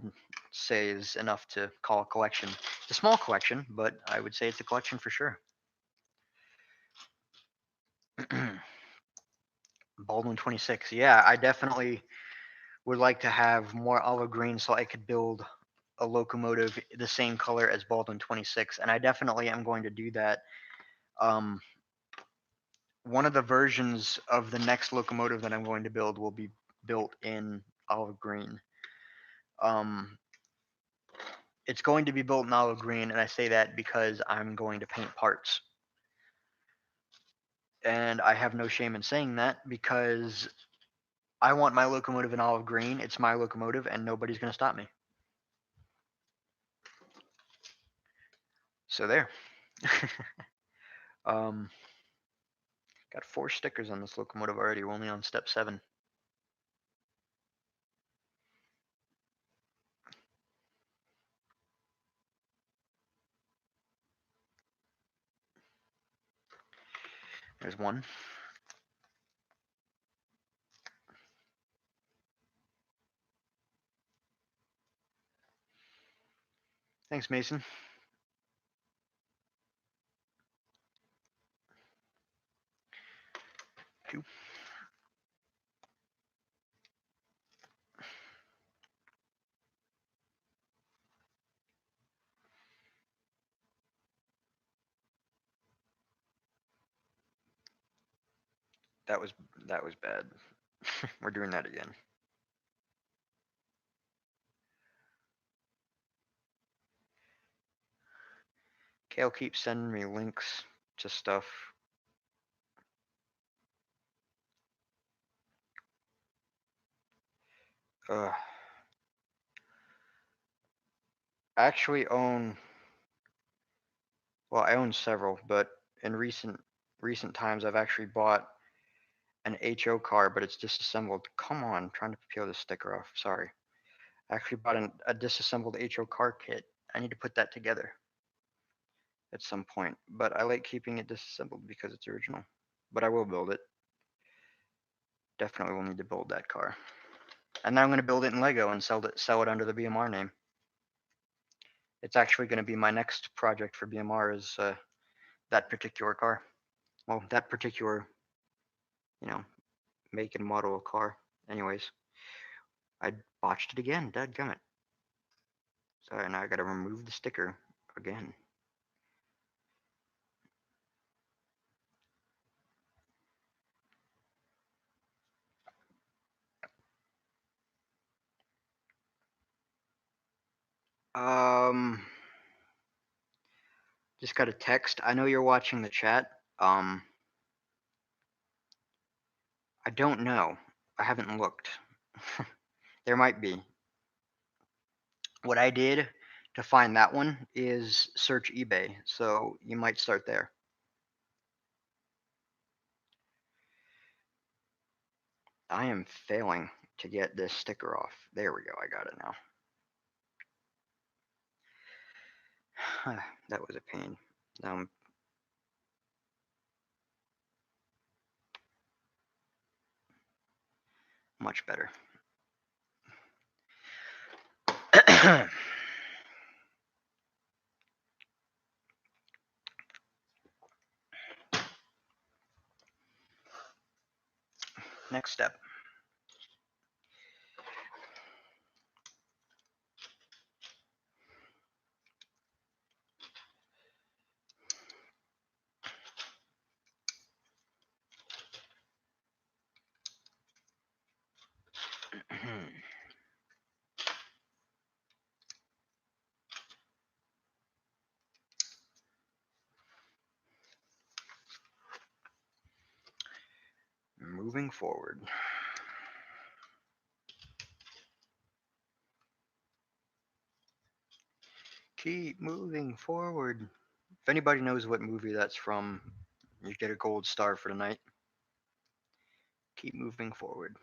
say is enough to call a collection. It's a small collection, but I would say it's a collection for sure. Baldwin 26. Yeah, I definitely would like to have more olive green so I could build a locomotive the same color as Baldwin 26, and I definitely am going to do that. One of the versions of the next locomotive that I'm going to build will be built in olive green. It's going to be built in olive green, and I say that because I'm going to paint parts. And I have no shame in saying that because I want my locomotive in olive green. It's my locomotive, and nobody's going to stop me. So there. Got 4 stickers on this locomotive already. We're only on step 7. There's one. Thanks, Mason. 2. That was bad. We're doing that again. Kale keeps sending me links to stuff. I actually own. Well, I own several, but in recent times, I've actually bought an HO car, but it's disassembled. Come on, I'm trying to peel this sticker off. Sorry. I actually bought a disassembled HO car kit. I need to put that together at some point, but I like keeping it disassembled because it's original. But I will build it. Definitely will need to build that car. And now I'm going to build it in Lego and sell it under the BMR name. It's actually going to be my next project for BMR is that particular car. Well, that particular, make and model of car. Anyways, I botched it again. Dadgummit. So now I gotta remove the sticker again. Just got a text. I know you're watching the chat. I don't know. I haven't looked. There might be. What I did to find that one is search eBay, so you might start there. I am failing to get this sticker off. There we go. I got it now. That was a pain. Much better. Next step. Moving forward. Keep moving forward. If anybody knows what movie that's from, you get a gold star for tonight. Keep moving forward.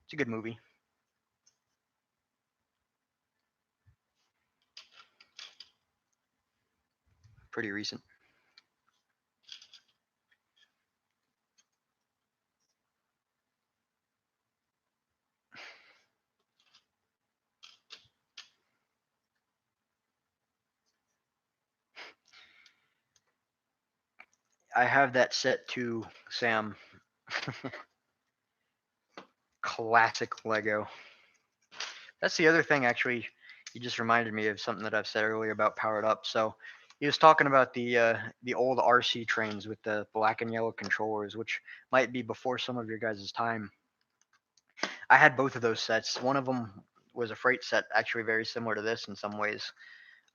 It's a good movie. Pretty recent. I have that set too, Sam. Classic Lego. That's the other thing, actually. You just reminded me of something that I've said earlier about Powered Up. So he was talking about the old RC trains with the black and yellow controllers, which might be before some of your guys' time. I had both of those sets. One of them was a freight set, actually very similar to this in some ways.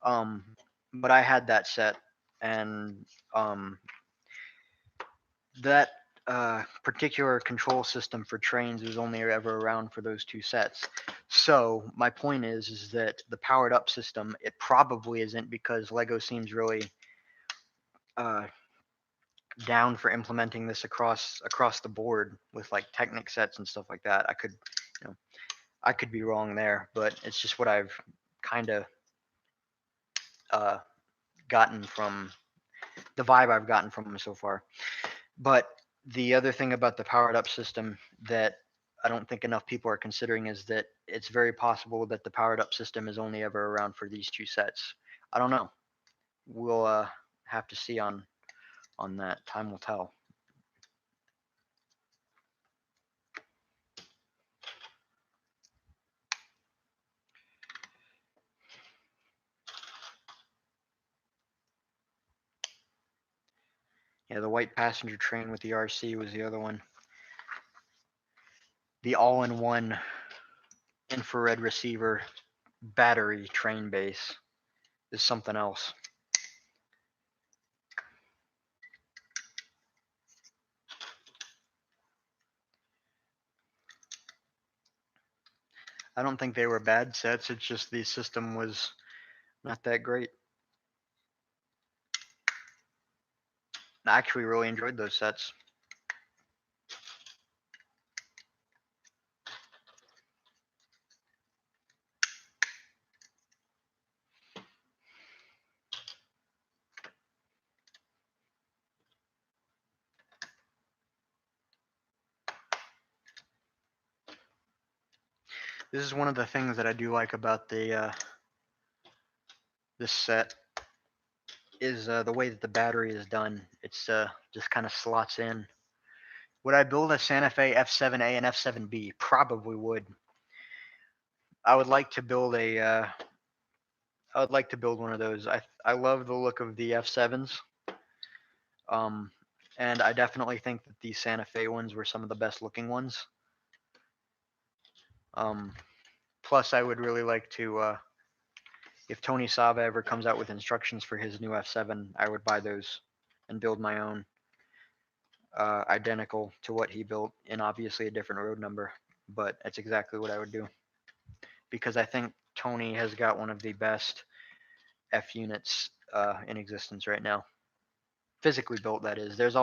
But I had that set, and that particular control system for trains was only ever around for those two sets. So my point is that the powered up system, it probably isn't, because Lego seems really uh, down for implementing this across the board with like Technic sets and stuff like that. I could be wrong there, but it's just what I've kind of uh, gotten from the vibe I've gotten from them so far. But the other thing about the powered up system that I don't think enough people are considering is that it's very possible that the powered up system is only ever around for these two sets. I don't know. We'll have to see on that. Time will tell. Yeah, the white passenger train with the RC was the other one. The all-in-one infrared receiver battery train base is something else. I don't think they were bad sets. It's just the system was not that great. I actually really enjoyed those sets. This is one of the things that I do like about the this set. is the way that the battery is done. It's just kind of slots in. Would I build a Santa Fe F7A and F7B? Probably would. I would like to build a. I would like to build one of those. I love the look of the F7s. And I definitely think that these Santa Fe ones were some of the best looking ones. Plus, I would really like to, if Tony Sava ever comes out with instructions for his new F7, I would buy those and build my own, identical to what he built, in obviously a different road number. But that's exactly what I would do, because I think Tony has got one of the best F units in existence right now. Physically built, that is. There's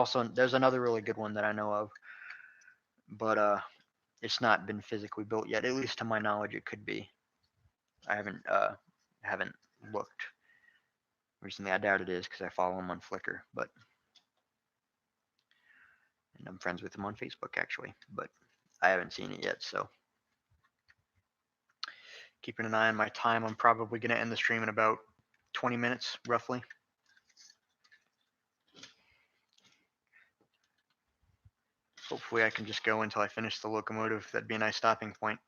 another really good one that I know of, but it's not been physically built yet. At least to my knowledge, it could be. I haven't looked recently. I doubt it is because I follow him on Flickr, and I'm friends with him on Facebook actually, but I haven't seen it yet. So keeping an eye on my time. I'm probably going to end the stream in about 20 minutes roughly. Hopefully I can just go until I finish the locomotive. That'd be a nice stopping point.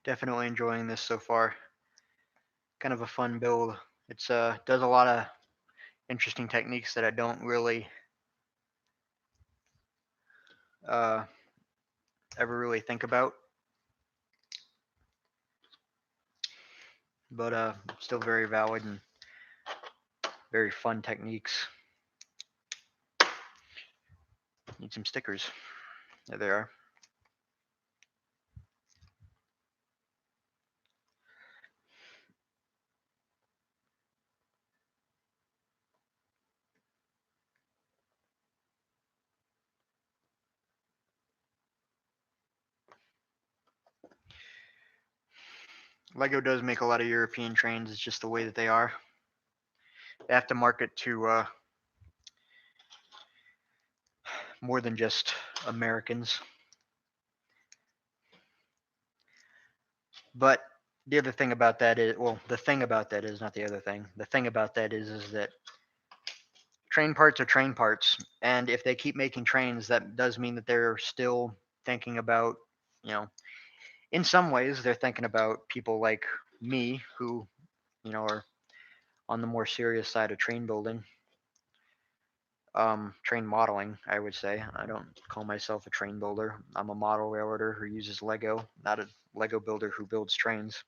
Definitely enjoying this so far. Kind of a fun build. It's does a lot of interesting techniques that I don't really ever really think about, but still very valid and very fun techniques. Need some stickers. There they are. Lego does make a lot of European trains. It's just the way that they are. They have to market to more than just Americans. But the other thing about that is, well, the thing about that is not the other thing. The thing about that is that train parts are train parts, and if they keep making trains, that does mean that they're still thinking about, in some ways, they're thinking about people like me who, are on the more serious side of train building. Train modeling, I would say. I don't call myself a train builder. I'm a model railroader who uses Lego, not a Lego builder who builds trains.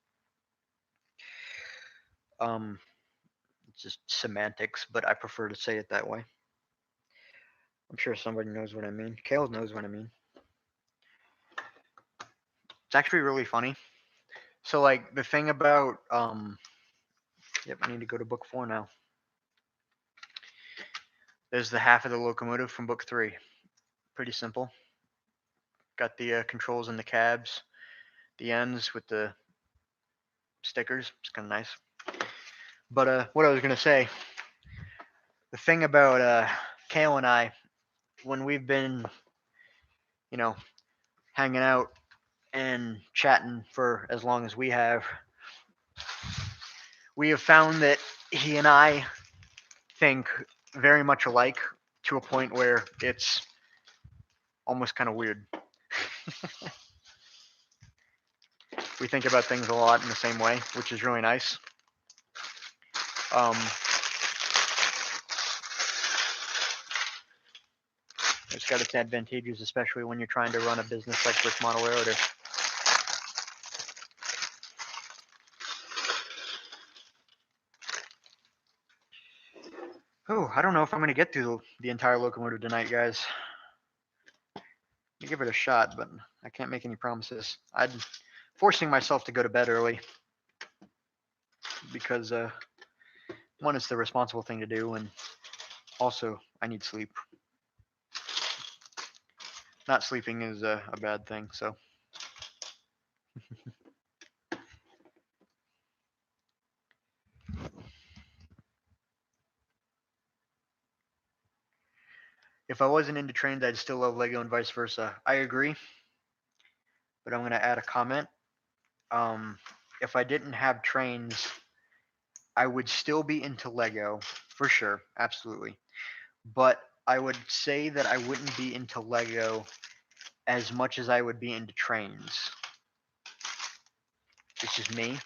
It's just semantics, but I prefer to say it that way. I'm sure somebody knows what I mean. Kale knows what I mean. It's actually really funny. So, like, the thing about, yep, I need to go to book 4 now. There's the half of the locomotive from book 3. Pretty simple. Got the controls in the cabs, the ends with the stickers. It's kind of nice. But what I was gonna say, the thing about Kale and I, when we've been, hanging out and chatting for as long as we have found that he and I think very much alike to a point where it's almost kind of weird. We think about things a lot in the same way, which is really nice. It's got its advantages, especially when you're trying to run a business like Brick Model Railroader. Oh, I don't know if I'm going to get through the entire locomotive tonight, guys. Give it a shot, but I can't make any promises. I'm forcing myself to go to bed early because one, it's the responsible thing to do, and also I need sleep. Not sleeping is a bad thing, so. If I wasn't into trains, I'd still love Lego and vice versa. I agree, but I'm going to add a comment. If I didn't have trains, I would still be into Lego for sure, absolutely. But I would say that I wouldn't be into Lego as much as I would be into trains. It's just me.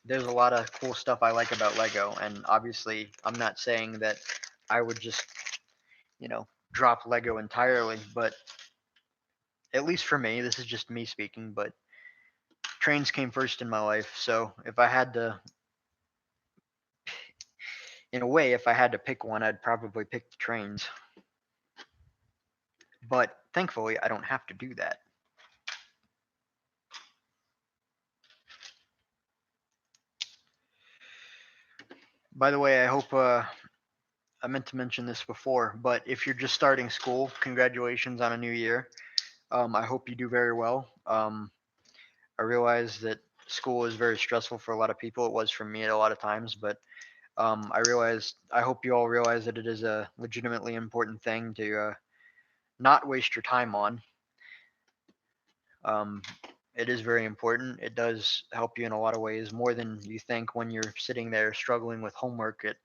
There's a lot of cool stuff I like about Lego, and obviously I'm not saying that I would just, drop Lego entirely, but at least for me, this is just me speaking, but trains came first in my life, so if I had to, in a way, if I had to pick one, I'd probably pick the trains. But thankfully, I don't have to do that. By the way, I hope I meant to mention this before, but if you're just starting school, congratulations on a new year. I hope you do very well. I realize that school is very stressful for a lot of people. It was for me at a lot of times, but I hope you all realize that it is a legitimately important thing to not waste your time on. It is very important. It does help you in a lot of ways, more than you think when you're sitting there struggling with homework at,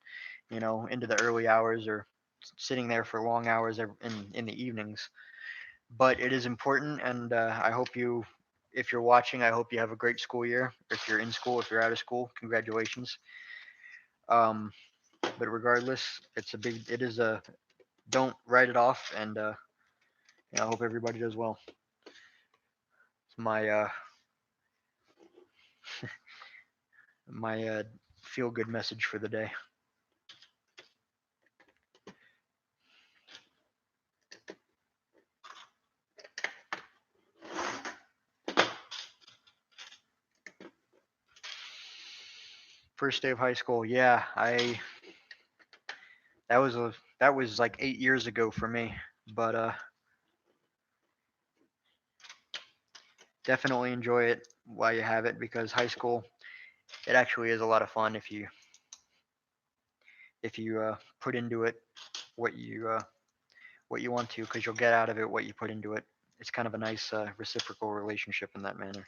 into the early hours or sitting there for long hours in the evenings. But it is important, and I hope you, if you're watching, I hope you have a great school year. If you're in school, if you're out of school, congratulations. But regardless, it is a, don't write it off, and I hope everybody does well. It's my feel good message for the day. First day of high school, yeah, that was like 8 years ago for me, but definitely enjoy it while you have it, because high school, it actually is a lot of fun if you put into it what you want to, because you'll get out of it what you put into it. It's kind of a nice reciprocal relationship in that manner.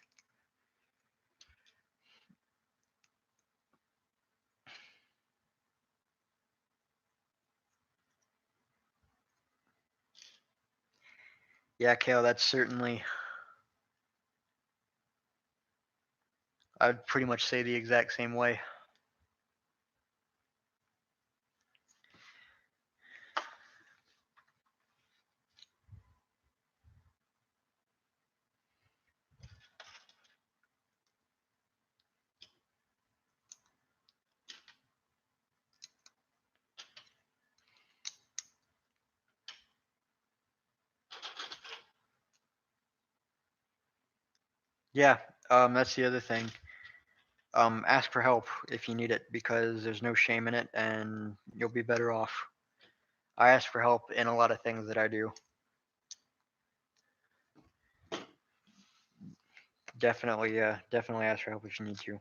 Yeah, Kale, that's certainly, I'd pretty much say the exact same way. Yeah, that's the other thing. Ask for help if you need it, because there's no shame in it, and you'll be better off. I ask for help in a lot of things that I do. Definitely ask for help if you need to.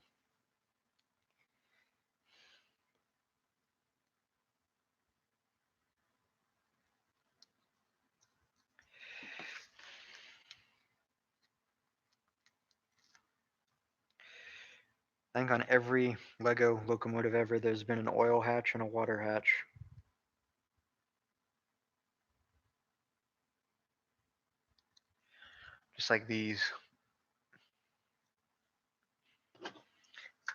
I think on every Lego locomotive ever, there's been an oil hatch and a water hatch. Just like these.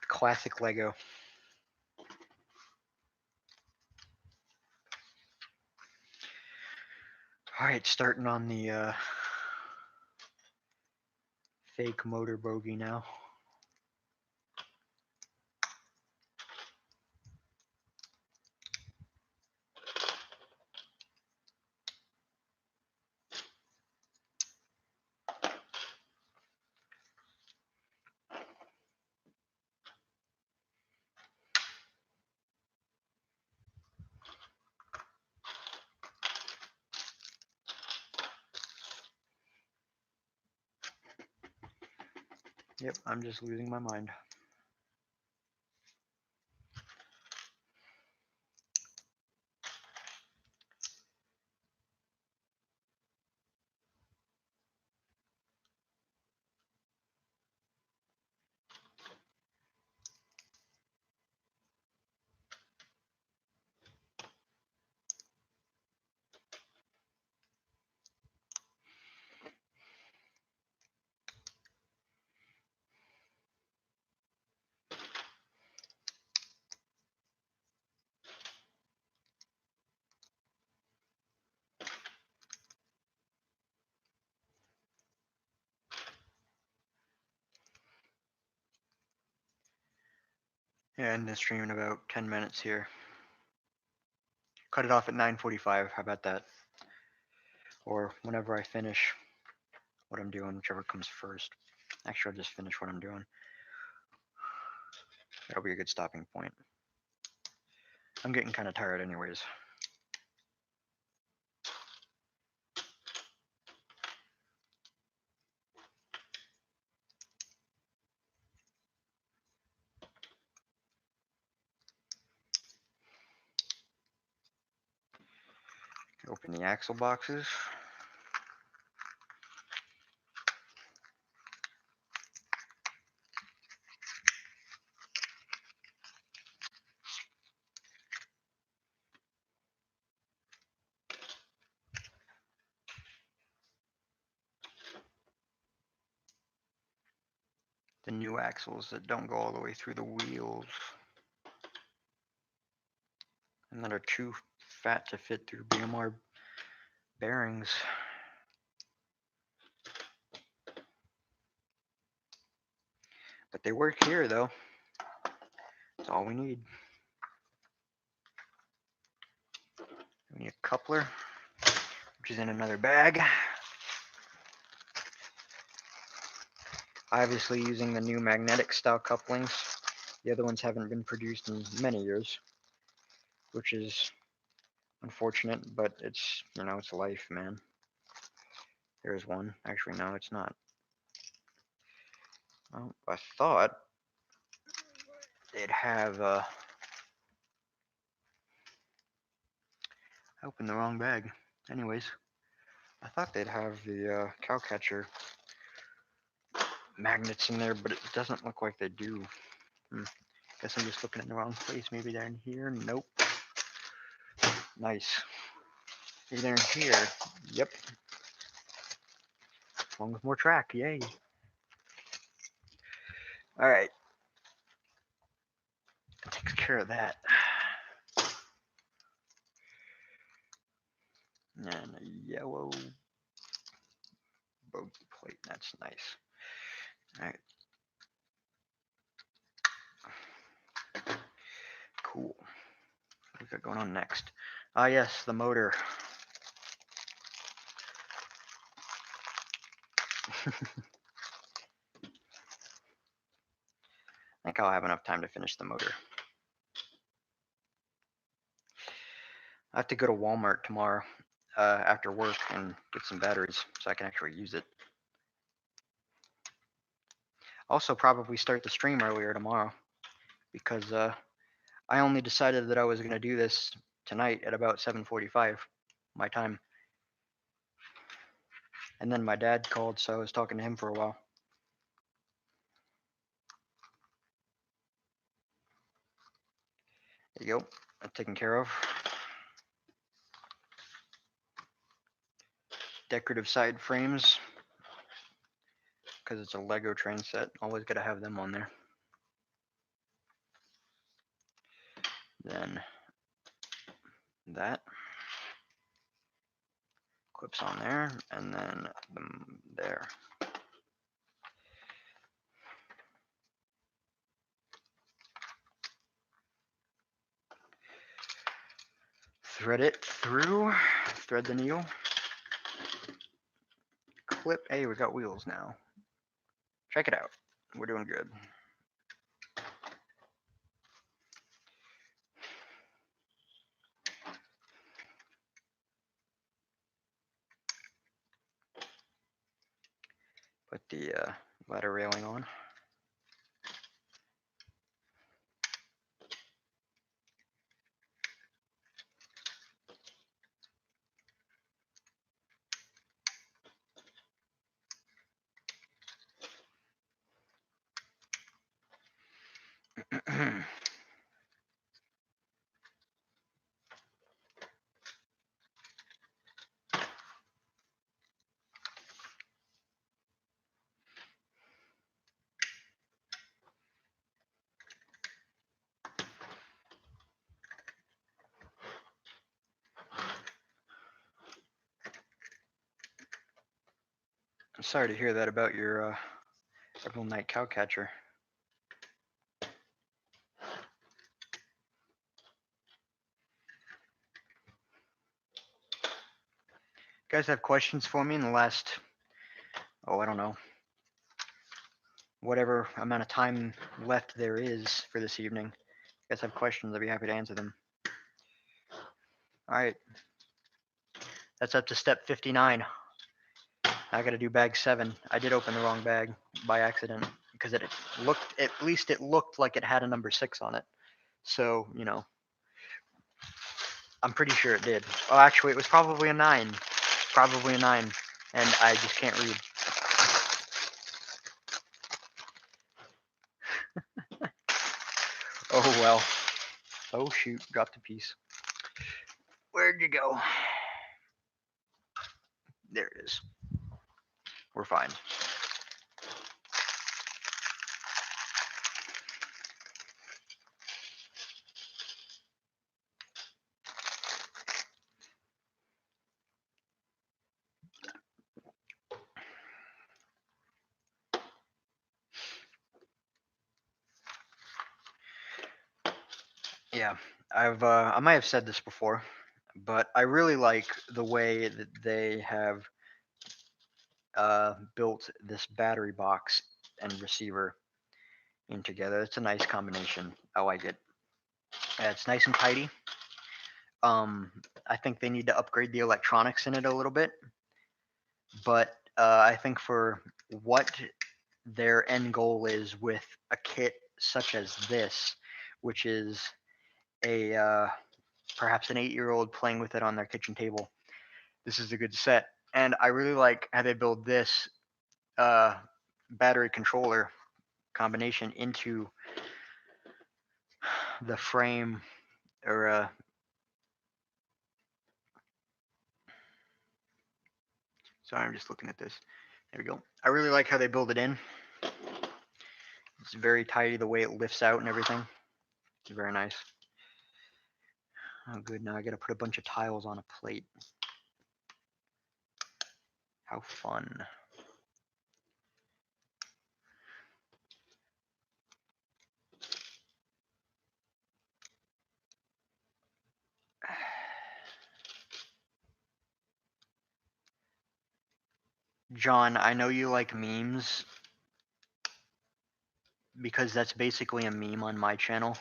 Classic Lego. Alright, starting on the fake motor bogie now. Yep, I'm just losing my mind. Yeah, end the stream in about 10 minutes here. Cut it off at 9:45. How about that? Or whenever I finish what I'm doing, whichever comes first. Actually, I'll just finish what I'm doing. That'll be a good stopping point. I'm getting kind of tired anyways. Open the axle boxes. The new axles that don't go all the way through the wheels and that are too fat to fit through BMR bearings. But they work here though. That's all we need. We need a coupler, which is in another bag. Obviously using the new magnetic style couplings. The other ones haven't been produced in many years, which is unfortunate, but it's, you know, it's life, man. There's one. Actually, no, it's not. Well, I thought they'd have, I opened the wrong bag. Anyways, I thought they'd have the cow catcher magnets in there, but it doesn't look like they do. Guess I'm just looking in the wrong place. Maybe they're in here. Nope. Nice. Maybe they're in here. Yep. Along with more track. Yay. All right. That takes care of that. And a yellow bogey plate. That's nice. All right. Cool. What we got going on next? Ah, yes, the motor. I think I'll have enough time to finish the motor. I have to go to Walmart tomorrow after work and get some batteries so I can actually use it. Also, probably start the stream earlier tomorrow because I only decided that I was going to do this tonight at about 7:45 my time. And then my dad called, so I was talking to him for a while. There you go. That's taken care of. Decorative side frames. Because it's a Lego train set. Always got to have them on there. Then that clips on there, and then there. Thread it through, thread the needle, clip. Hey, we got wheels now. Check it out. We're doing good. Put the ladder railing on. Sorry to hear that about your Emerald Knight Cowcatcher. You guys have questions for me in the last, I don't know, whatever amount of time left there is for this evening. If you guys have questions, I'd be happy to answer them. All right. That's up to step 59. I got to do bag 7. I did open the wrong bag by accident because it looked, at least it looked like it had a number 6 on it. So, you know, I'm pretty sure it did. Oh, actually, it was probably a 9. Probably a 9. And I just can't read. Oh, well. Oh, shoot. Dropped a piece. Where'd you go? There it is. We're fine. Yeah, I might have said this before, but I really like the way that they have built this battery box and receiver in together. It's a nice combination. I like it. It's nice and tidy. I think they need to upgrade the electronics in it a little bit, but I think for what their end goal is with a kit such as this, which is a perhaps an 8-year-old playing with it on their kitchen table, this is a good set. And I really like how they build this battery controller combination into the frame, or sorry, I'm just looking at this. There we go. I really like how they build it in. It's very tidy the way it lifts out and everything. It's very nice. Oh, good. Now I got to put a bunch of tiles on a plate. How fun. John, I know you like memes because that's basically a meme on my channel.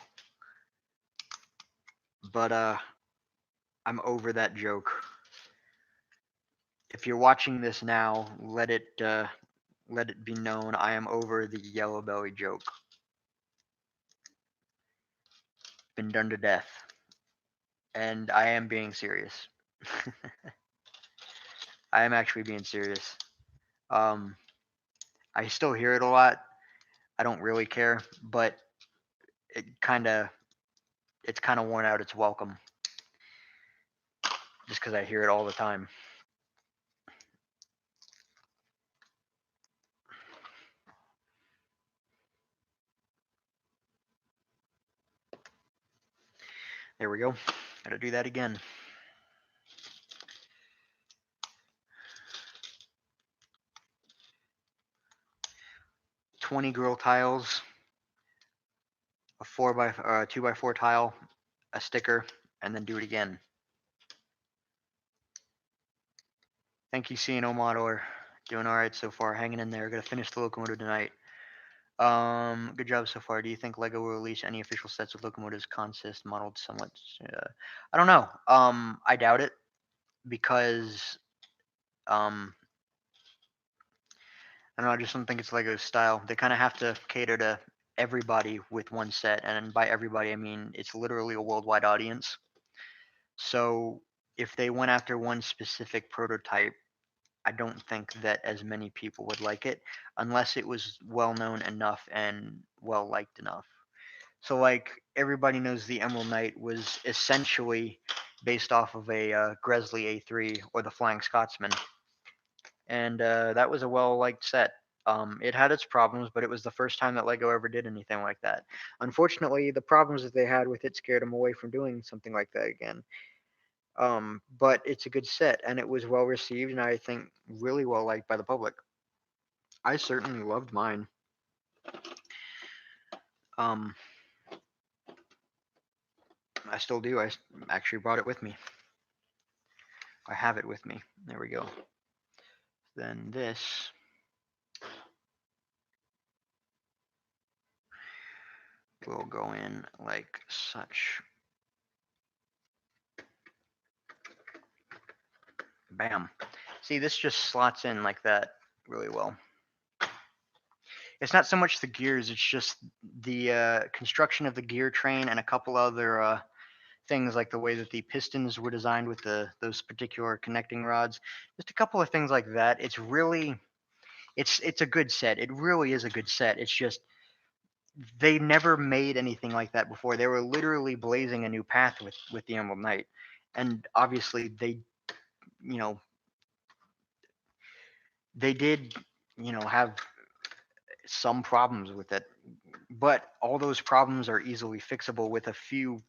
But I'm over that joke. If you're watching this now, let it be known I am over the yellow belly joke. Been done to death. And I am being serious. I am actually being serious. I still hear it a lot. I don't really care, but it's kind of worn out its welcome. Just because I hear it all the time. There we go. Gotta do that again. "20 girl tiles, a 2x4 tile, a sticker, and then do it again." Thank you, CNO Modor. Doing all right so far. Hanging in there. Gonna finish the locomotive tonight. Good job so far. Do you think LEGO will release any official sets with locomotives consist modeled somewhat? I don't know. I doubt it because I don't know. I just don't think it's LEGO's style. They kind of have to cater to everybody with one set, and by everybody I mean it's literally a worldwide audience. So if they went after one specific prototype, I don't think that as many people would like it unless it was well known enough and well liked enough. So like everybody knows the Emerald Knight was essentially based off of a Gresley A3 or the Flying Scotsman, and that was a well liked set. It had its problems, but it was the first time that LEGO ever did anything like that. Unfortunately, the problems that they had with it scared them away from doing something like that again. But it's a good set, and it was well received, and I think really well liked by the public. I certainly loved mine. I still do. Actually brought it with me. I have it with me. There we go. Then this will go in like such. Bam. See, this just slots in like that really well. It's not so much the gears, it's just the construction of the gear train and a couple other things like the way that the pistons were designed with those particular connecting rods. Just a couple of things like that. It's really, it's a good set. It really is a good set. It's just they never made anything like that before. They were literally blazing a new path with the Emerald Knight, and obviously they, you know, they did, have some problems with it, but all those problems are easily fixable with a few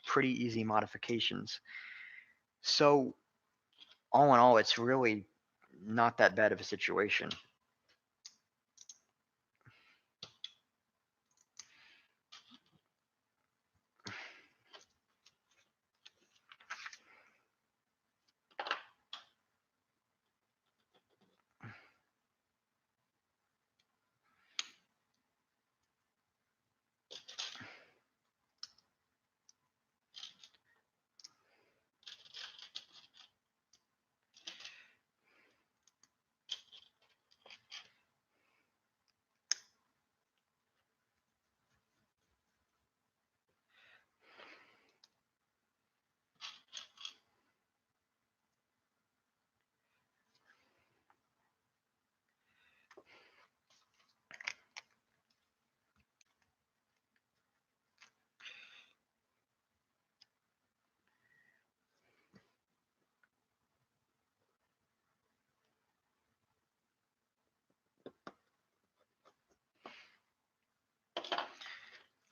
pretty easy modifications. So all in all, it's really not that bad of a situation.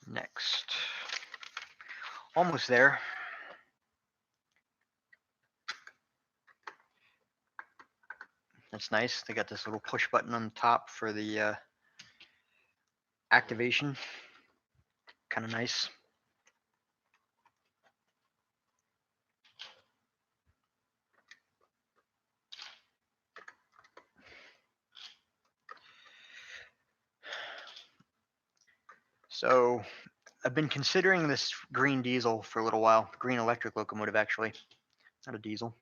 Next, almost there. That's nice. They got this little push button on the top for the activation. Kind of nice. So I've been considering this green diesel for a little while. Green electric locomotive, actually, not a diesel.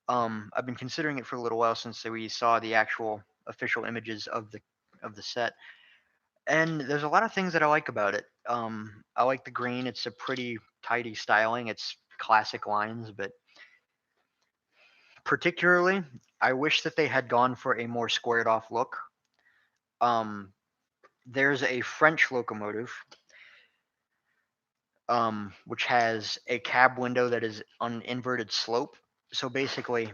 I've been considering it for a little while since we saw the actual official images of the set, and there's a lot of things that I like about it. I like the green. It's a pretty tidy styling. It's classic lines, but particularly, I wish that they had gone for a more squared off look. There's a French locomotive which has a cab window that is on an inverted slope. So basically,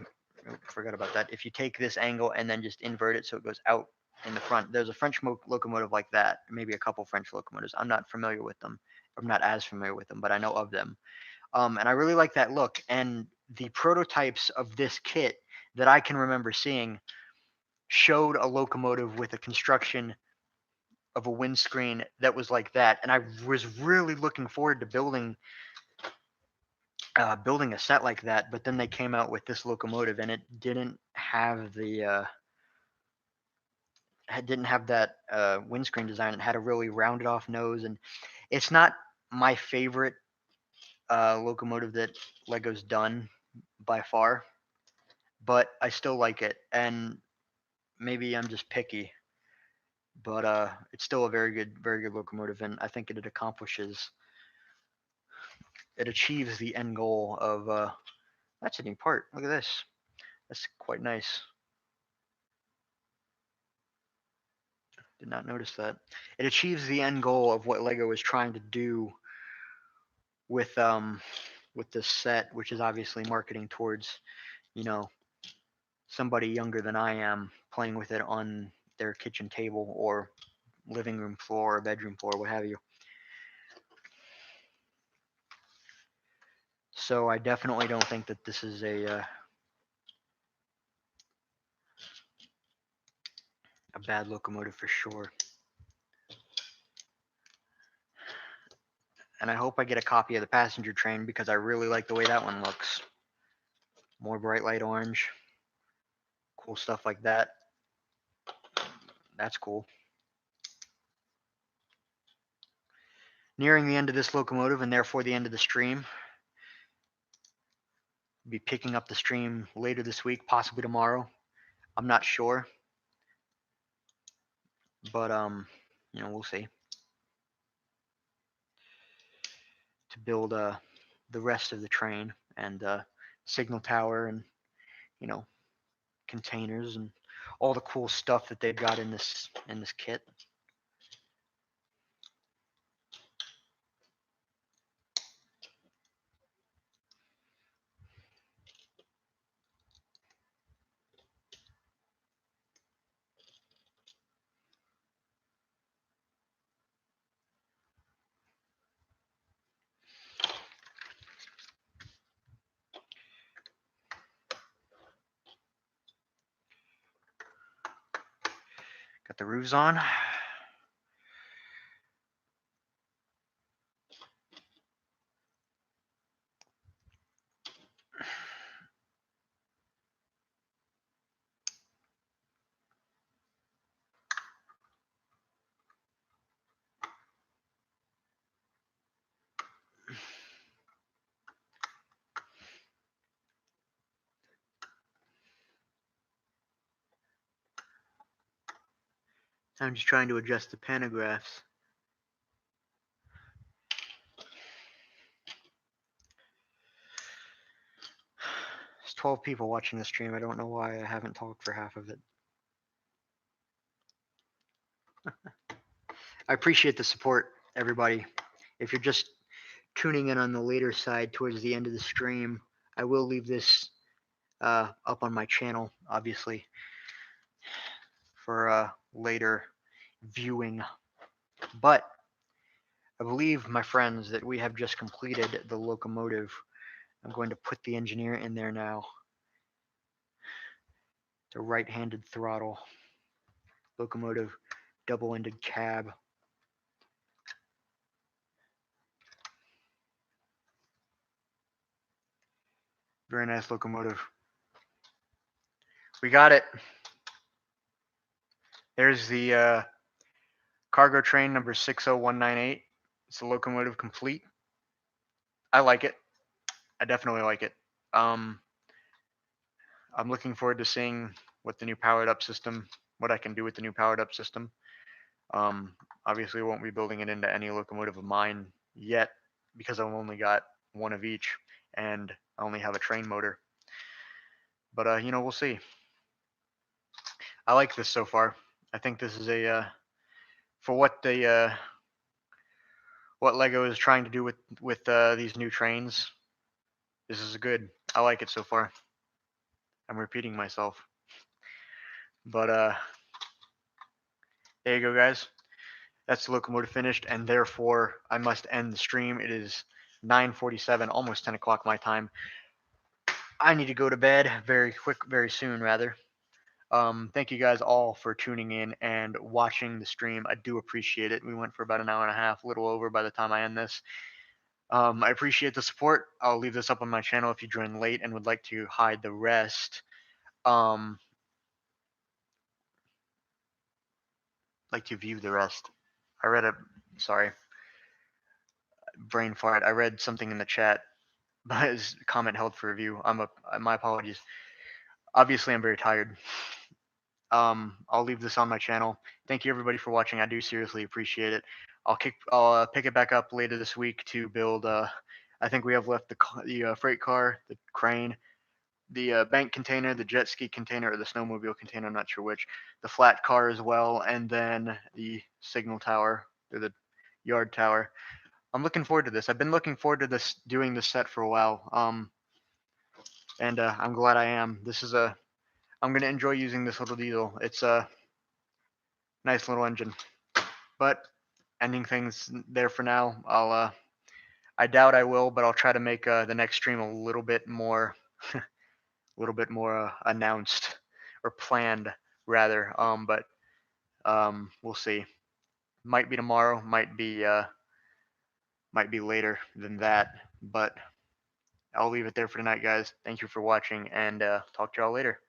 forgot about that. If you take this angle and then just invert it so it goes out in the front, there's a French locomotive like that. Maybe a couple French locomotives. I'm not familiar with them. I'm not as familiar with them, but I know of them. And I really like that look. And the prototypes of this kit that I can remember seeing showed a locomotive with a construction of a windscreen that was like that, and I was really looking forward to building a set like that. But then they came out with this locomotive, and it didn't have that windscreen design. It had a really rounded off nose, and it's not my favorite locomotive that Lego's done by far, but I still like it, and maybe I'm just picky. But it's still a very good locomotive, and I think it achieves the end goal of that's a neat part. Look at this. That's quite nice. Did not notice that. It achieves the end goal of what Lego is trying to do with this set, which is obviously marketing towards, you know, somebody younger than I am playing with it on their kitchen table or living room floor or bedroom floor, what have you. So I definitely don't think that this is a A bad locomotive for sure. And I hope I get a copy of the passenger train because I really like the way that one looks. More bright light orange. Cool stuff like that. That's cool. Nearing the end of this locomotive and therefore the end of the stream. Be picking up the stream later this week, possibly tomorrow. I'm not sure. But we'll see. To build the rest of the train and signal tower and containers and all the cool stuff that they've got in this kit. Got the roofs on. I'm just trying to adjust the pantographs. There's 12 people watching the stream. I don't know why I haven't talked for half of it. I appreciate the support, everybody. If you're just tuning in on the later side towards the end of the stream, I will leave this up on my channel, obviously, for later viewing. But I believe, my friends, that we have just completed the locomotive. I'm going to put the engineer in there now. The right-handed throttle. Locomotive, double-ended cab. Very nice locomotive. We got it. There's the cargo train number 60198. It's a locomotive complete. I like it. I definitely like it. I'm looking forward to seeing what the new powered up system, what I can do with the new powered up system. Obviously, I won't be building it into any locomotive of mine yet because I've only got one of each and I only have a train motor. But we'll see. I like this so far. I think this is a for what what Lego is trying to do with these new trains. This is good. I like it so far. I'm repeating myself. But there you go, guys. That's the locomotive finished, and therefore I must end the stream. It is 9:47, almost 10 o'clock my time. I need to go to bed very soon, rather. Thank you guys all for tuning in and watching the stream. I do appreciate it. We went for about an hour and a half, a little over by the time I end this. I appreciate the support. I'll leave this up on my channel if you joined late and would like to hide the rest. Like to view the rest. I read sorry, brain fart. I read something in the chat, but his comment held for review. My apologies. Obviously, I'm very tired. I'll leave this on my channel. Thank you everybody for watching. I do seriously appreciate it. I'll pick it back up later this week to build. I think we have left the freight car, the crane, the bank container, the jet ski container, or the snowmobile container. I'm not sure which. The flat car as well, and then the signal tower or the yard tower. I'm looking forward to this. I've been looking forward to doing this set for a while. And I'm glad I am. I'm going to enjoy using this little diesel. It's a nice little engine. But ending things there for now. I doubt I will, but I'll try to make the next stream a little bit more, announced or planned rather. But We'll see. Might be tomorrow. Might be later than that. But I'll leave it there for tonight, guys. Thank you for watching, and talk to y'all later.